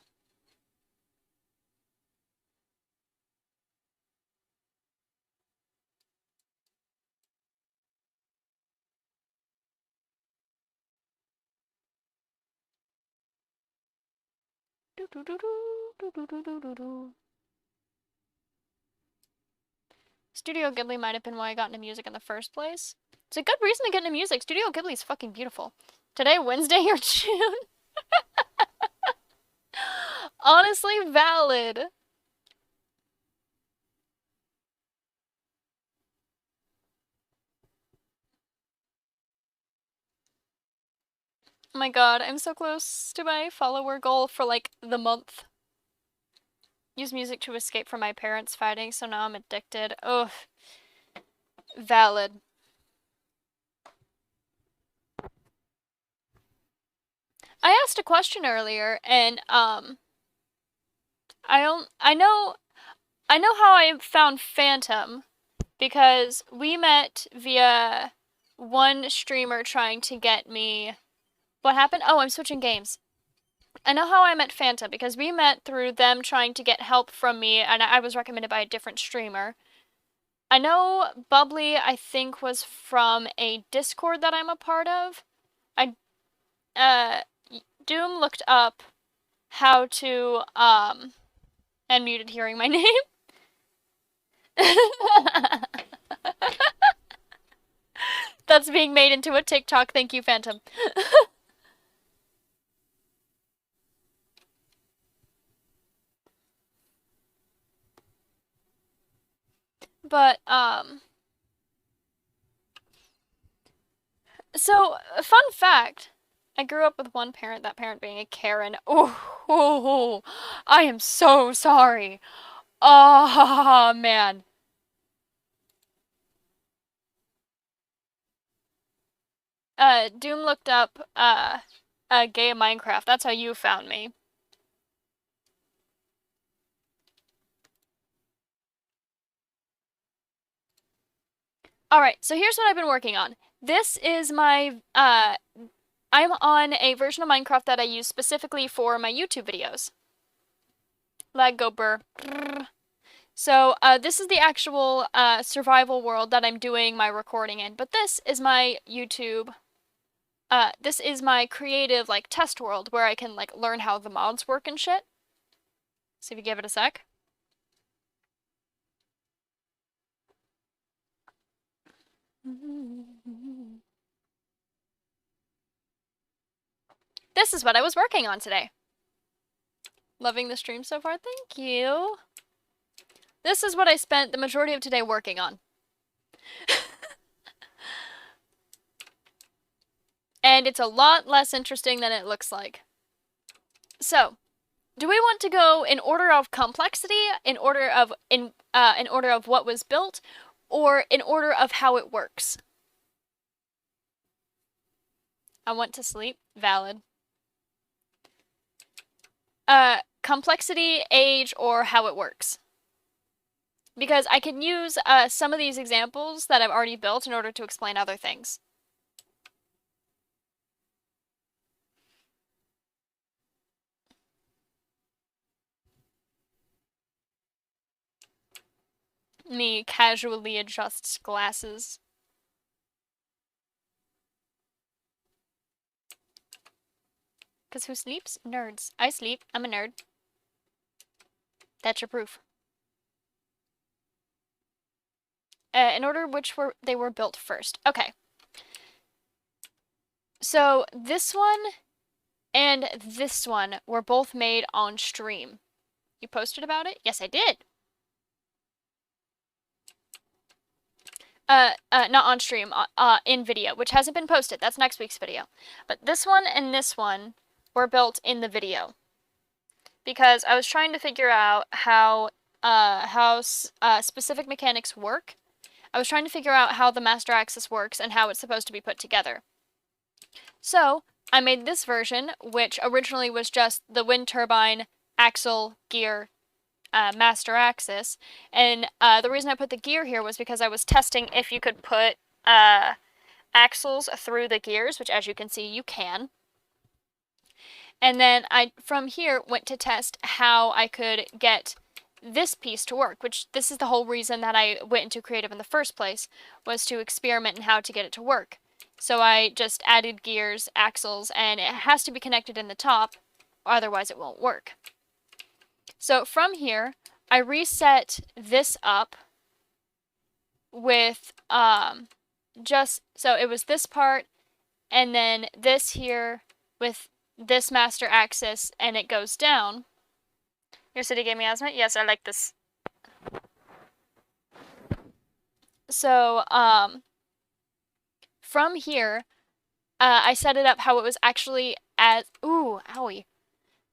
Studio Ghibli might have been why I got into music in the first place. It's a good reason to get into music. Studio Ghibli is fucking beautiful. Today, Wednesday or June? Honestly, valid. Oh my god, I'm so close to my follower goal for like the month. Use music to escape from my parents fighting, so now I'm addicted. Ugh. Valid. I asked a question earlier, and I know how I found Phantom because we met via one streamer trying to get me. What happened? Oh, I'm switching games. I know how I met Phantom because we met through them trying to get help from me, and I was recommended by a different streamer. I know Bubbly, I think, was from a Discord that I'm a part of. Doom looked up how to, and muted hearing my name. That's being made into a TikTok. Thank you, Phantom. But, so, fun fact. I grew up with one parent, that parent being a Karen. Oh, I am so sorry. Oh, man. Doom looked up, gay Minecraft. That's how you found me. Alright, so here's what I've been working on. This is my, I'm on a version of Minecraft that I use specifically for my YouTube videos. Lag go burr. So, this is the actual, survival world that I'm doing my recording in, but this is my YouTube, this is my creative, like, test world where I can, like, learn how the mods work and shit. See if you give it a sec. This is what I was working on today. Loving the stream so far? Thank you. This is what I spent the majority of today working on. And it's a lot less interesting than it looks like. So, do we want to go in order of complexity, in order of what was built, or in order of how it works? I want to sleep. Valid. Complexity, age, or how it works. Because I can use some of these examples that I've already built in order to explain other things. Me casually adjusts glasses. Because who sleeps? Nerds. I sleep. I'm a nerd. That's your proof. In order which they were built first. Okay. So this one and this one were both made on stream. You posted about it? Yes, I did. Not on stream, in video, which hasn't been posted. That's next week's video. But this one and this one were built in the video. Because I was trying to figure out how specific mechanics work. I was trying to figure out how the master axis works and how it's supposed to be put together. So, I made this version, which originally was just the wind turbine, axle, gear, master axis. And the reason I put the gear here was because I was testing if you could put axles through the gears, which as you can see, you can. And then I, from here, went to test how I could get this piece to work, which this is the whole reason that I went into creative in the first place, was to experiment in how to get it to work. So I just added gears, axles, and it has to be connected in the top, otherwise it won't work. So from here, I reset this up with, so it was this part, and then this here with this master axis, and it goes down. Your city gave me asthma? Yes, I like this. So, from here, I set it up how it was actually as, ooh, owie.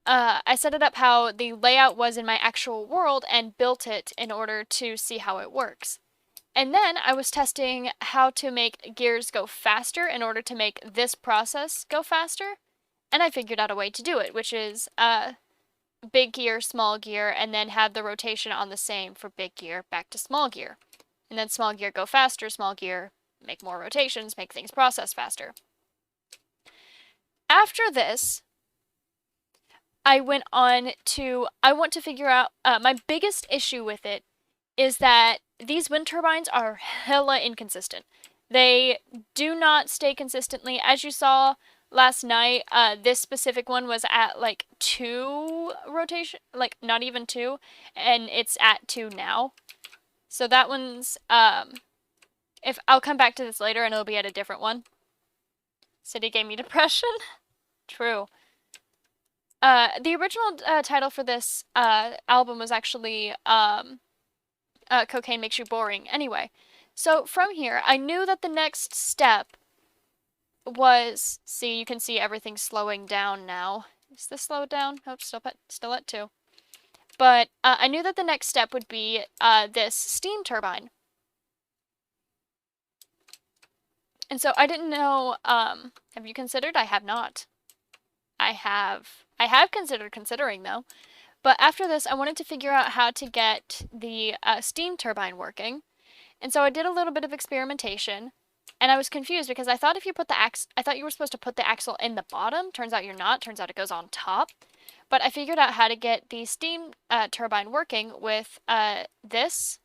I set it up how the layout was in my actual world and built it in order to see how it works. And then I was testing how to make gears go faster in order to make this process go faster. And I figured out a way to do it, which is big gear, small gear, and then have the rotation on the same for big gear back to small gear. And then small gear go faster, small gear make more rotations, make things process faster. After this, I went on to, I want to figure out, my biggest issue with it is that these wind turbines are hella inconsistent. They do not stay consistently. As you saw last night, this specific one was at like 2 rotation, like not even 2, and it's at 2 now. So that one's, if I'll come back to this later and it'll be at a different one. City gave me depression. True. The original title for this album was actually Cocaine Makes You Boring. Anyway, so from here, I knew that the next step was, see, you can see everything slowing down now. Is this slowed down? Oh, still at 2. But I knew that the next step would be this steam turbine. And so I didn't know, have you considered? I have not. I have considered considering though. But after this, I wanted to figure out how to get the steam turbine working. And so I did a little bit of experimentation. And I was confused because I thought if you put the I thought you were supposed to put the axle in the bottom. Turns out you're not. Turns out it goes on top. But I figured out how to get the steam turbine working with this.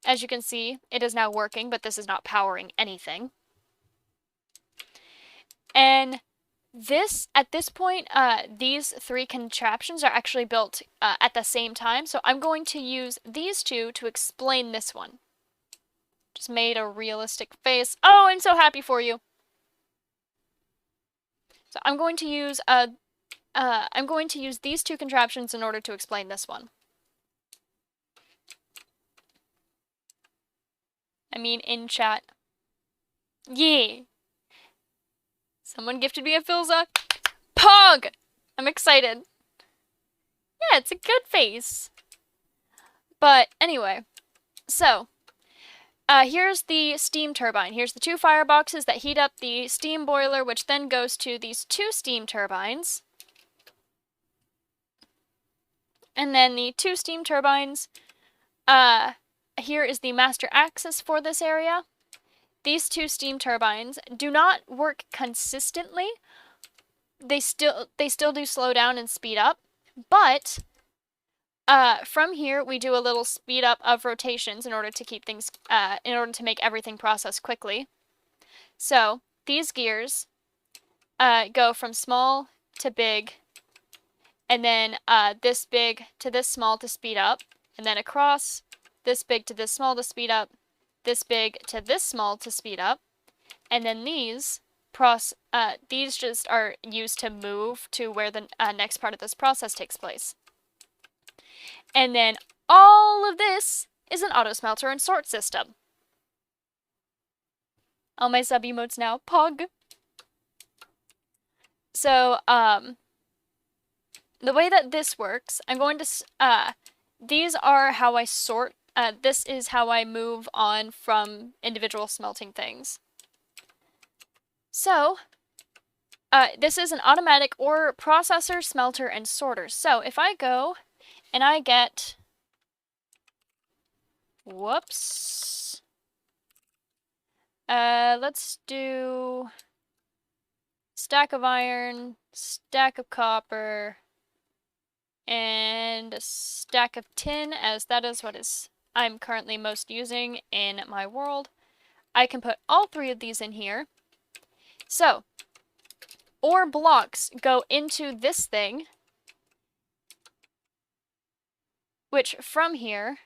As you can see, it is now working, but this is not powering anything. And this, at this point, these 3 contraptions are actually built at the same time. So I'm going to use these 2 to explain this one. Just made a realistic face. Oh, I'm so happy for you. So I'm going to use these 2 contraptions in order to explain this one. I mean, in chat. Yeah. Someone gifted me a Filza. Pog! I'm excited. Yeah, it's a good face. But anyway, so here's the steam turbine. Here's the 2 fireboxes that heat up the steam boiler, which then goes to these 2 steam turbines. And then the 2 steam turbines, here is the master axis for this area. These 2 steam turbines do not work consistently. They still do slow down and speed up, but from here we do a little speed up of rotations in order to keep things in order to make everything process quickly. So these gears go from small to big, and then this big to this small to speed up, and then across this big to this small to speed up, this big to this small to speed up, and then these just are used to move to where the next part of this process takes place. And then all of this is an auto smelter and sort system. All my sub emotes now, pog. So, the way that this works, I'm going to, these are how I sort, this is how I move on from individual smelting things. So, this is an automatic ore processor, smelter, and sorter. So, if I go and I get, whoops, let's do stack of iron, stack of copper, and a stack of tin, as that is what I'm currently most using in my world. I can put all 3 of these in here. So, ore blocks go into this thing, which from here,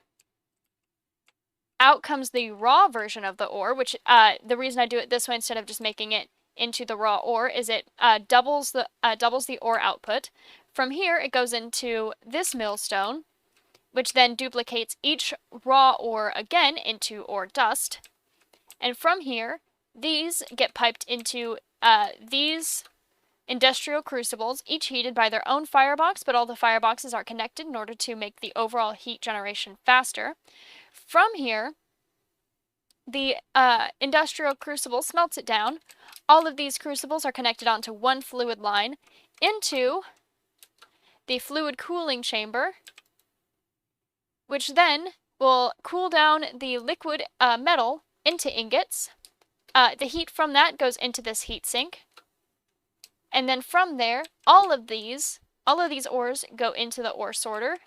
out comes the raw version of the ore, which the reason I do it this way instead of just making it into the raw ore is it doubles the ore output. From here, it goes into this millstone, which then duplicates each raw ore again into ore dust. And from here, these get piped into these industrial crucibles, each heated by their own firebox, but all the fireboxes are connected in order to make the overall heat generation faster. From here, the industrial crucible smelts it down. All of these crucibles are connected onto one fluid line into the fluid cooling chamber, which then will cool down the liquid metal into ingots. The heat from that goes into this heat sink. And then from there, all of these ores go into the ore sorter.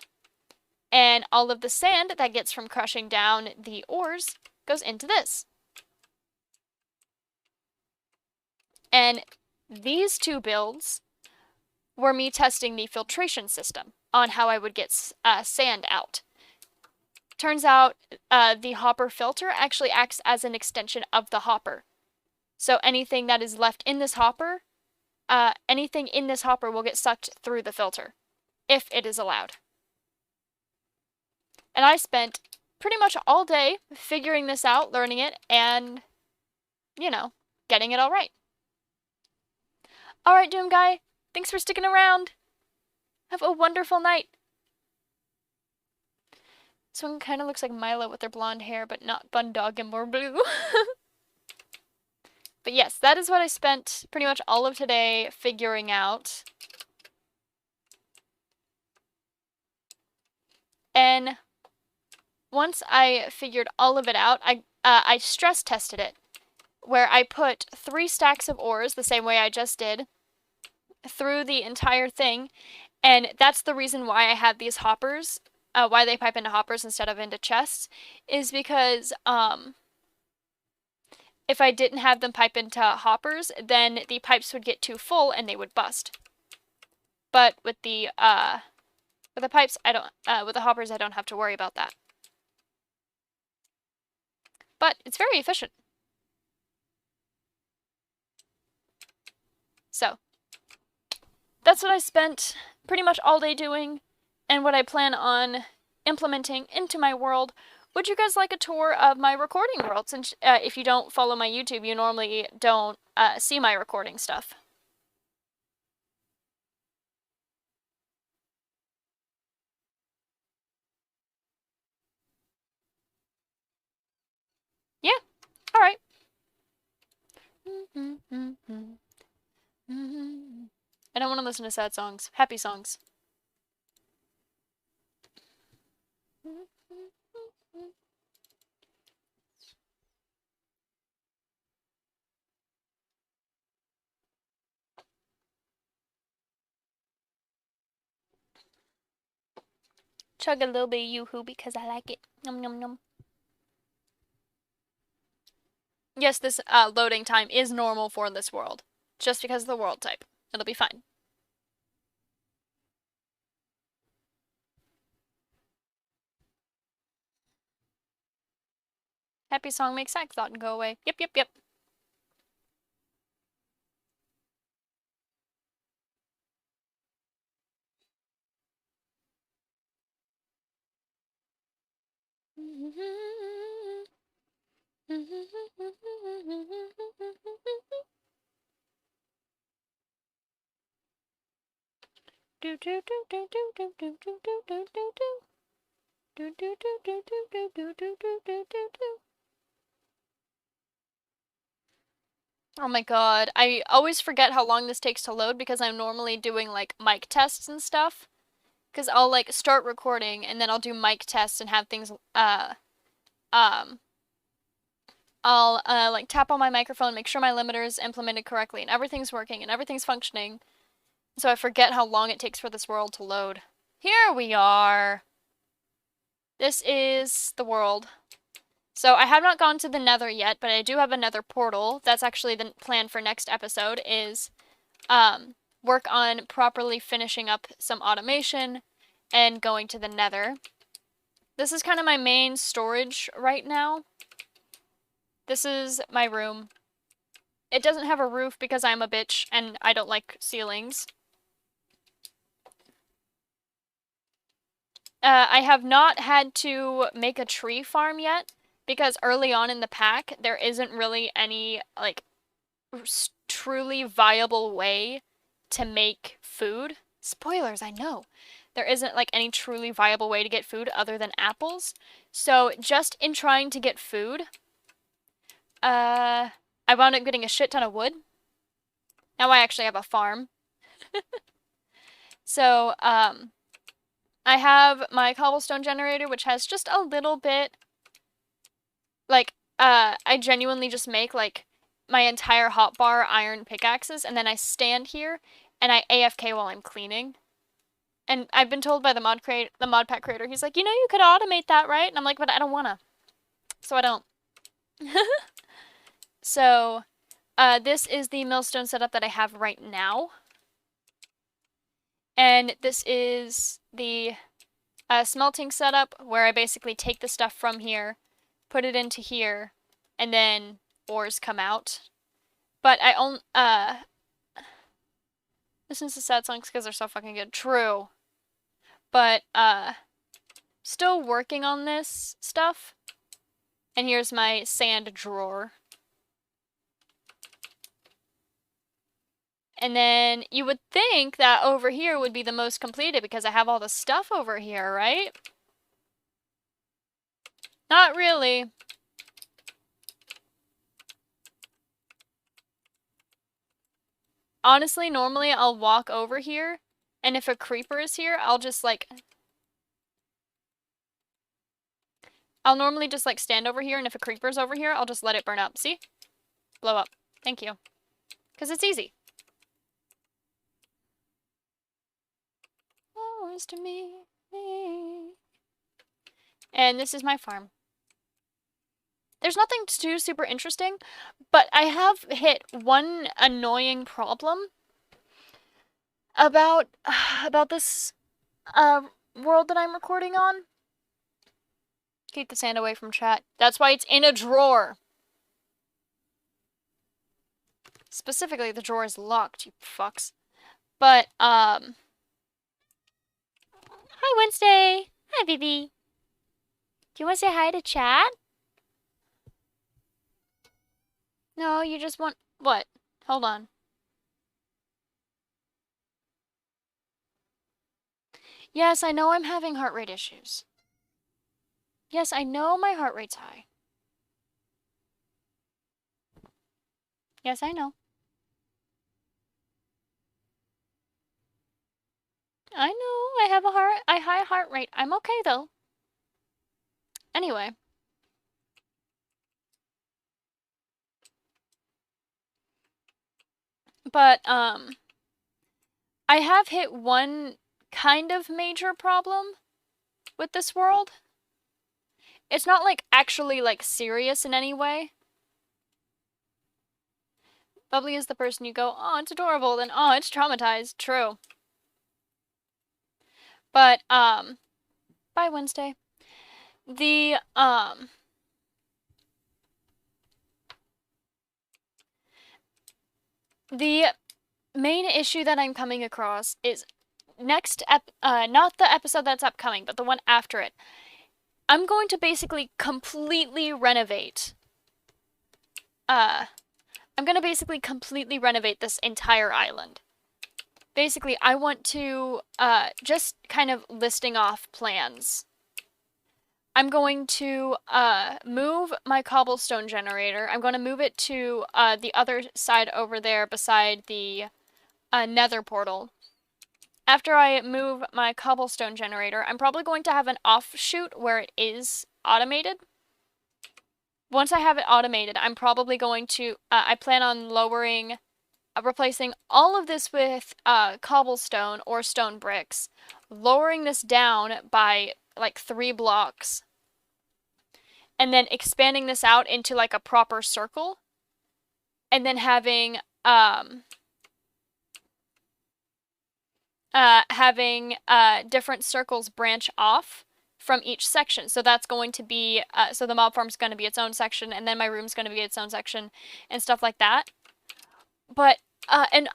And all of the sand that gets from crushing down the ores goes into this. And these 2 builds were me testing the filtration system on how I would get sand out. Turns out the hopper filter actually acts as an extension of the hopper. So anything that is left in this hopper, will get sucked through the filter, if it is allowed. And I spent pretty much all day figuring this out, learning it, and, you know, getting it all right. Alright, Doom Guy, thanks for sticking around. Have a wonderful night. This one kind of looks like Milo with their blonde hair, but not Bundog and more blue. But yes, that is what I spent pretty much all of today figuring out. And once I figured all of it out, I stress tested it, where I put 3 stacks of ores, the same way I just did, through the entire thing, and that's the reason why I have these hoppers, why they pipe into hoppers instead of into chests, is because, if I didn't have them pipe into hoppers, then the pipes would get too full and they would bust. But with the pipes, with the hoppers, I don't have to worry about that. But it's very efficient. So, that's what I spent pretty much all day doing, and what I plan on implementing into my world. Would you guys like a tour of my recording world? Since if you don't follow my YouTube, you normally don't see my recording stuff. Yeah, alright. I don't want to listen to sad songs. Happy songs. Chug a little bit of Yoo-hoo because I like it. Nom nom nom. Yes, this loading time is normal for this world. Just because of the world type. It'll be fine. Happy song makes sad thought and go away. Yep, yep, yep. Oh my god, I always forget how long this takes to load because I'm normally doing like mic tests and stuff. Because I'll like start recording and then I'll do mic tests and have things, I'll like tap on my microphone, make sure my limiter is implemented correctly and everything's working and everything's functioning. So I forget how long it takes for this world to load. Here we are. This is the world. So I have not gone to the nether yet, but I do have a nether portal. That's actually the plan for next episode is work on properly finishing up some automation and going to the nether. This is kind of my main storage right now. This is my room. It doesn't have a roof because I'm a bitch and I don't like ceilings. I have not had to make a tree farm yet because early on in the pack there isn't really any like truly viable way to make food. Spoilers, I know. There isn't like any truly viable way to get food other than apples. So just in trying to get food, I wound up getting a shit ton of wood. Now I actually have a farm. So, I have my cobblestone generator, which has just a little bit, like, I genuinely just make, like, my entire hotbar iron pickaxes, and then I stand here, and I AFK while I'm cleaning. And I've been told by the mod pack creator, he's like, you know you could automate that, right? And I'm like, but I don't wanna. So I don't. So, this is the millstone setup that I have right now. And this is the smelting setup where I basically take the stuff from here, put it into here, and then ores come out. But I only, listen to sad songs because they're so fucking good. True. But, still working on this stuff. And here's my sand drawer. And then you would think that over here would be the most completed because I have all the stuff over here, right? Not really. Honestly, normally I'll walk over here, and if a creeper is here, I'll just like... I'll normally just like stand over here, and if a creeper's over here, I'll just let it burn up. See? Blow up. Thank you. Because it's easy. Oh, it's to me. And this is my farm. There's nothing too super interesting, but I have hit one annoying problem about this world that I'm recording on. Keep the sand away from chat. That's why it's in a drawer. Specifically, the drawer is locked, you fucks. But, Hi, Wednesday! Hi, baby! Do you want to say hi to chat? No, you just want... What? Hold on. Yes, I know I'm having heart rate issues. Yes, I know my heart rate's high. Yes, I know. I know, I have a high heart rate. I'm okay, though. Anyway. But, I have hit one kind of major problem with this world. It's not, like, actually, like, serious in any way. Bubbly is the person you go, oh, it's adorable, then, oh, it's traumatized. True. But, bye, Wednesday. The main issue that I'm coming across is not the episode that's upcoming, but the one after it. I'm going to basically completely renovate. I'm gonna basically completely renovate this entire island. Basically, I want to, just kind of listing off plans. I'm going to, move my cobblestone generator. I'm going to move it to, the other side over there beside the, nether portal. After I move my cobblestone generator, I'm probably going to have an offshoot where it is automated. Once I have it automated, I'm probably going to, I plan on replacing all of this with cobblestone or stone bricks, lowering this down by like 3 blocks, and then expanding this out into like a proper circle, and then having different circles branch off from each section. So that's going to be, so the mob farm's going to be its own section, and then my room's going to be its own section, and stuff like that. But, and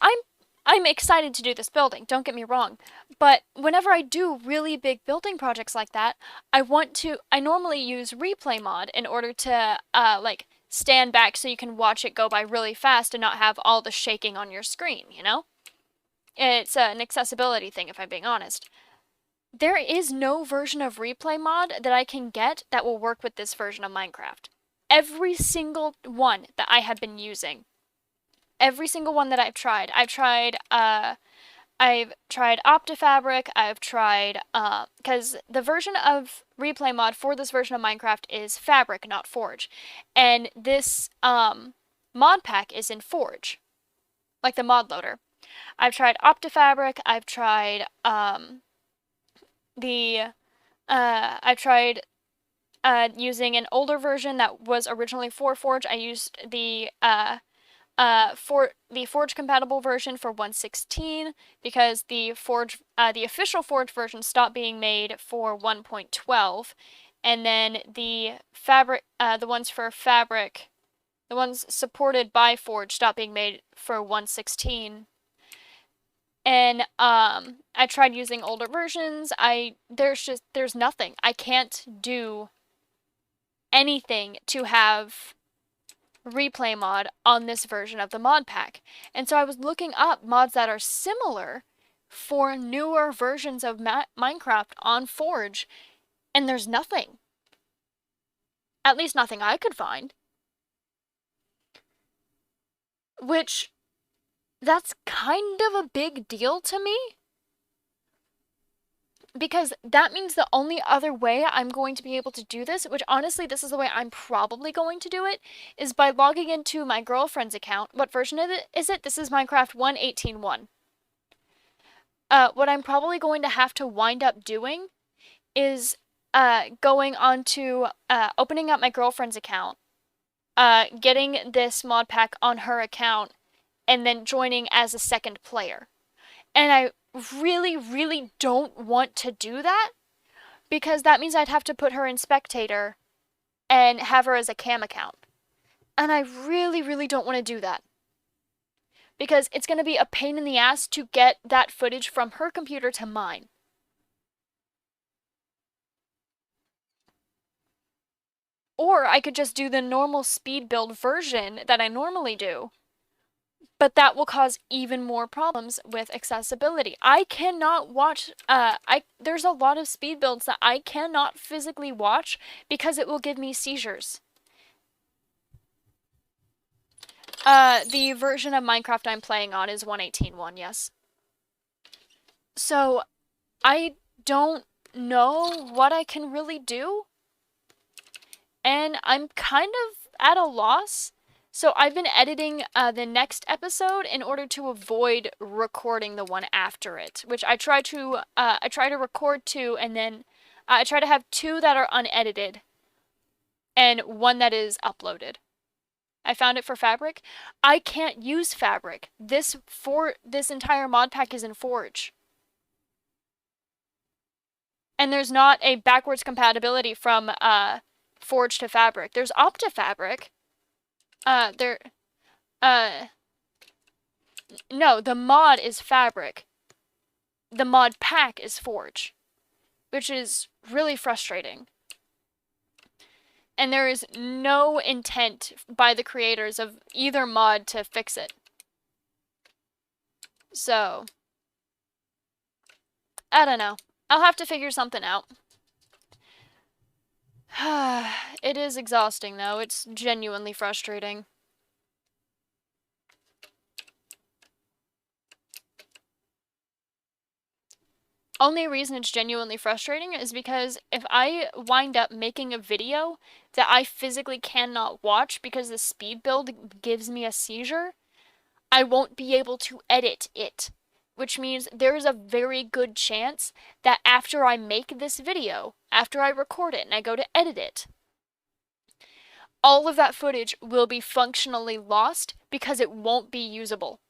I'm excited to do this building, don't get me wrong. But whenever I do really big building projects like that, I normally use replay mod in order to, like, stand back so you can watch it go by really fast and not have all the shaking on your screen, you know? It's an accessibility thing, if I'm being honest. There is no version of replay mod that I can get that will work with this version of Minecraft. Every single one that I have been using, every single one that I've tried Optifabric, I've tried, because the version of replay mod for this version of Minecraft is Fabric, not Forge. And this, mod pack is in Forge, like the mod loader. I've tried Optifabric, I've tried, using an older version that was originally for Forge. I used the Forge compatible version for 1.16 because the official Forge version stopped being made for 1.12, and then the ones supported by Forge stopped being made for 1.16. And I tried using older versions. There's nothing. I can't do anything to have replay mod on this version of the mod pack. And so I was looking up mods that are similar for newer versions of Minecraft on Forge, and there's nothing. At least nothing I could find. Which, that's kind of a big deal to me. Because that means the only other way I'm going to be able to do this, which honestly, this is the way I'm probably going to do it, is by logging into my girlfriend's account. What version is it? This is Minecraft 1.18.1. What I'm probably going to have to wind up doing is going on to opening up my girlfriend's account, getting this mod pack on her account, and then joining as a second player. And I really, really don't want to do that, because that means I'd have to put her in spectator and have her as a cam account. And I really, really don't want to do that, because it's going to be a pain in the ass to get that footage from her computer to mine. Or I could just do the normal speed build version that I normally do, but that will cause even more problems with accessibility. I cannot watch, there's a lot of speed builds that I cannot physically watch because it will give me seizures. The version of Minecraft I'm playing on is 1.18.1, yes. So, I don't know what I can really do, and I'm kind of at a loss. So I've been editing the next episode in order to avoid recording the one after it, which I try to record two, and then I try to have two that are unedited and one that is uploaded. I found it for Fabric. I can't use Fabric. This entire mod pack is in Forge. And there's not a backwards compatibility from Forge to Fabric. There's Optifabric. No, the mod is Fabric. The mod pack is Forge, which is really frustrating. And there is no intent by the creators of either mod to fix it. So, I don't know. I'll have to figure something out. It is exhausting, though. It's genuinely frustrating. Only reason it's genuinely frustrating is because if I wind up making a video that I physically cannot watch because the speed build gives me a seizure, I won't be able to edit it. Which means there is a very good chance that after I make this video, after I record it and I go to edit it, all of that footage will be functionally lost because it won't be usable.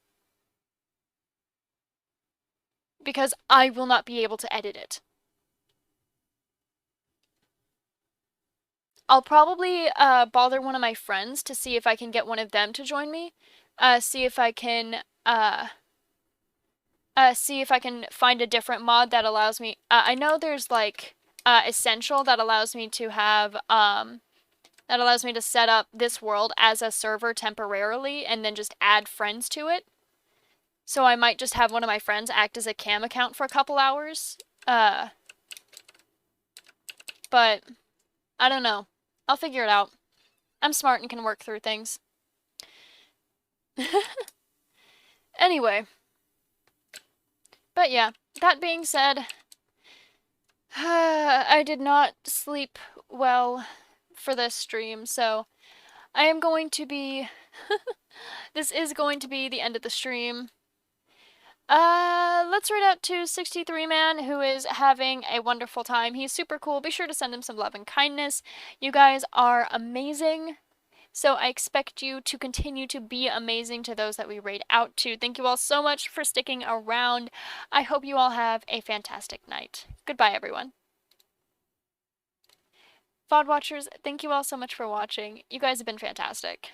Because I will not be able to edit it. I'll probably bother one of my friends to see if I can get one of them to join me. See if I can find a different mod that allows me. I know there's like Essential that allows me to have that allows me to set up this world as a server temporarily and then just add friends to it. So I might just have one of my friends act as a cam account for a couple hours. But I don't know. I'll figure it out. I'm smart and can work through things. Anyway. But yeah, that being said, I did not sleep well for this stream, so I am going to be... This is going to be the end of the stream. Let's read out to 63 Man, who is having a wonderful time. He's super cool. Be sure to send him some love and kindness. You guys are amazing. So I expect you to continue to be amazing to those that we raid out to. Thank you all so much for sticking around. I hope you all have a fantastic night. Goodbye, everyone. VOD watchers, thank you all so much for watching. You guys have been fantastic.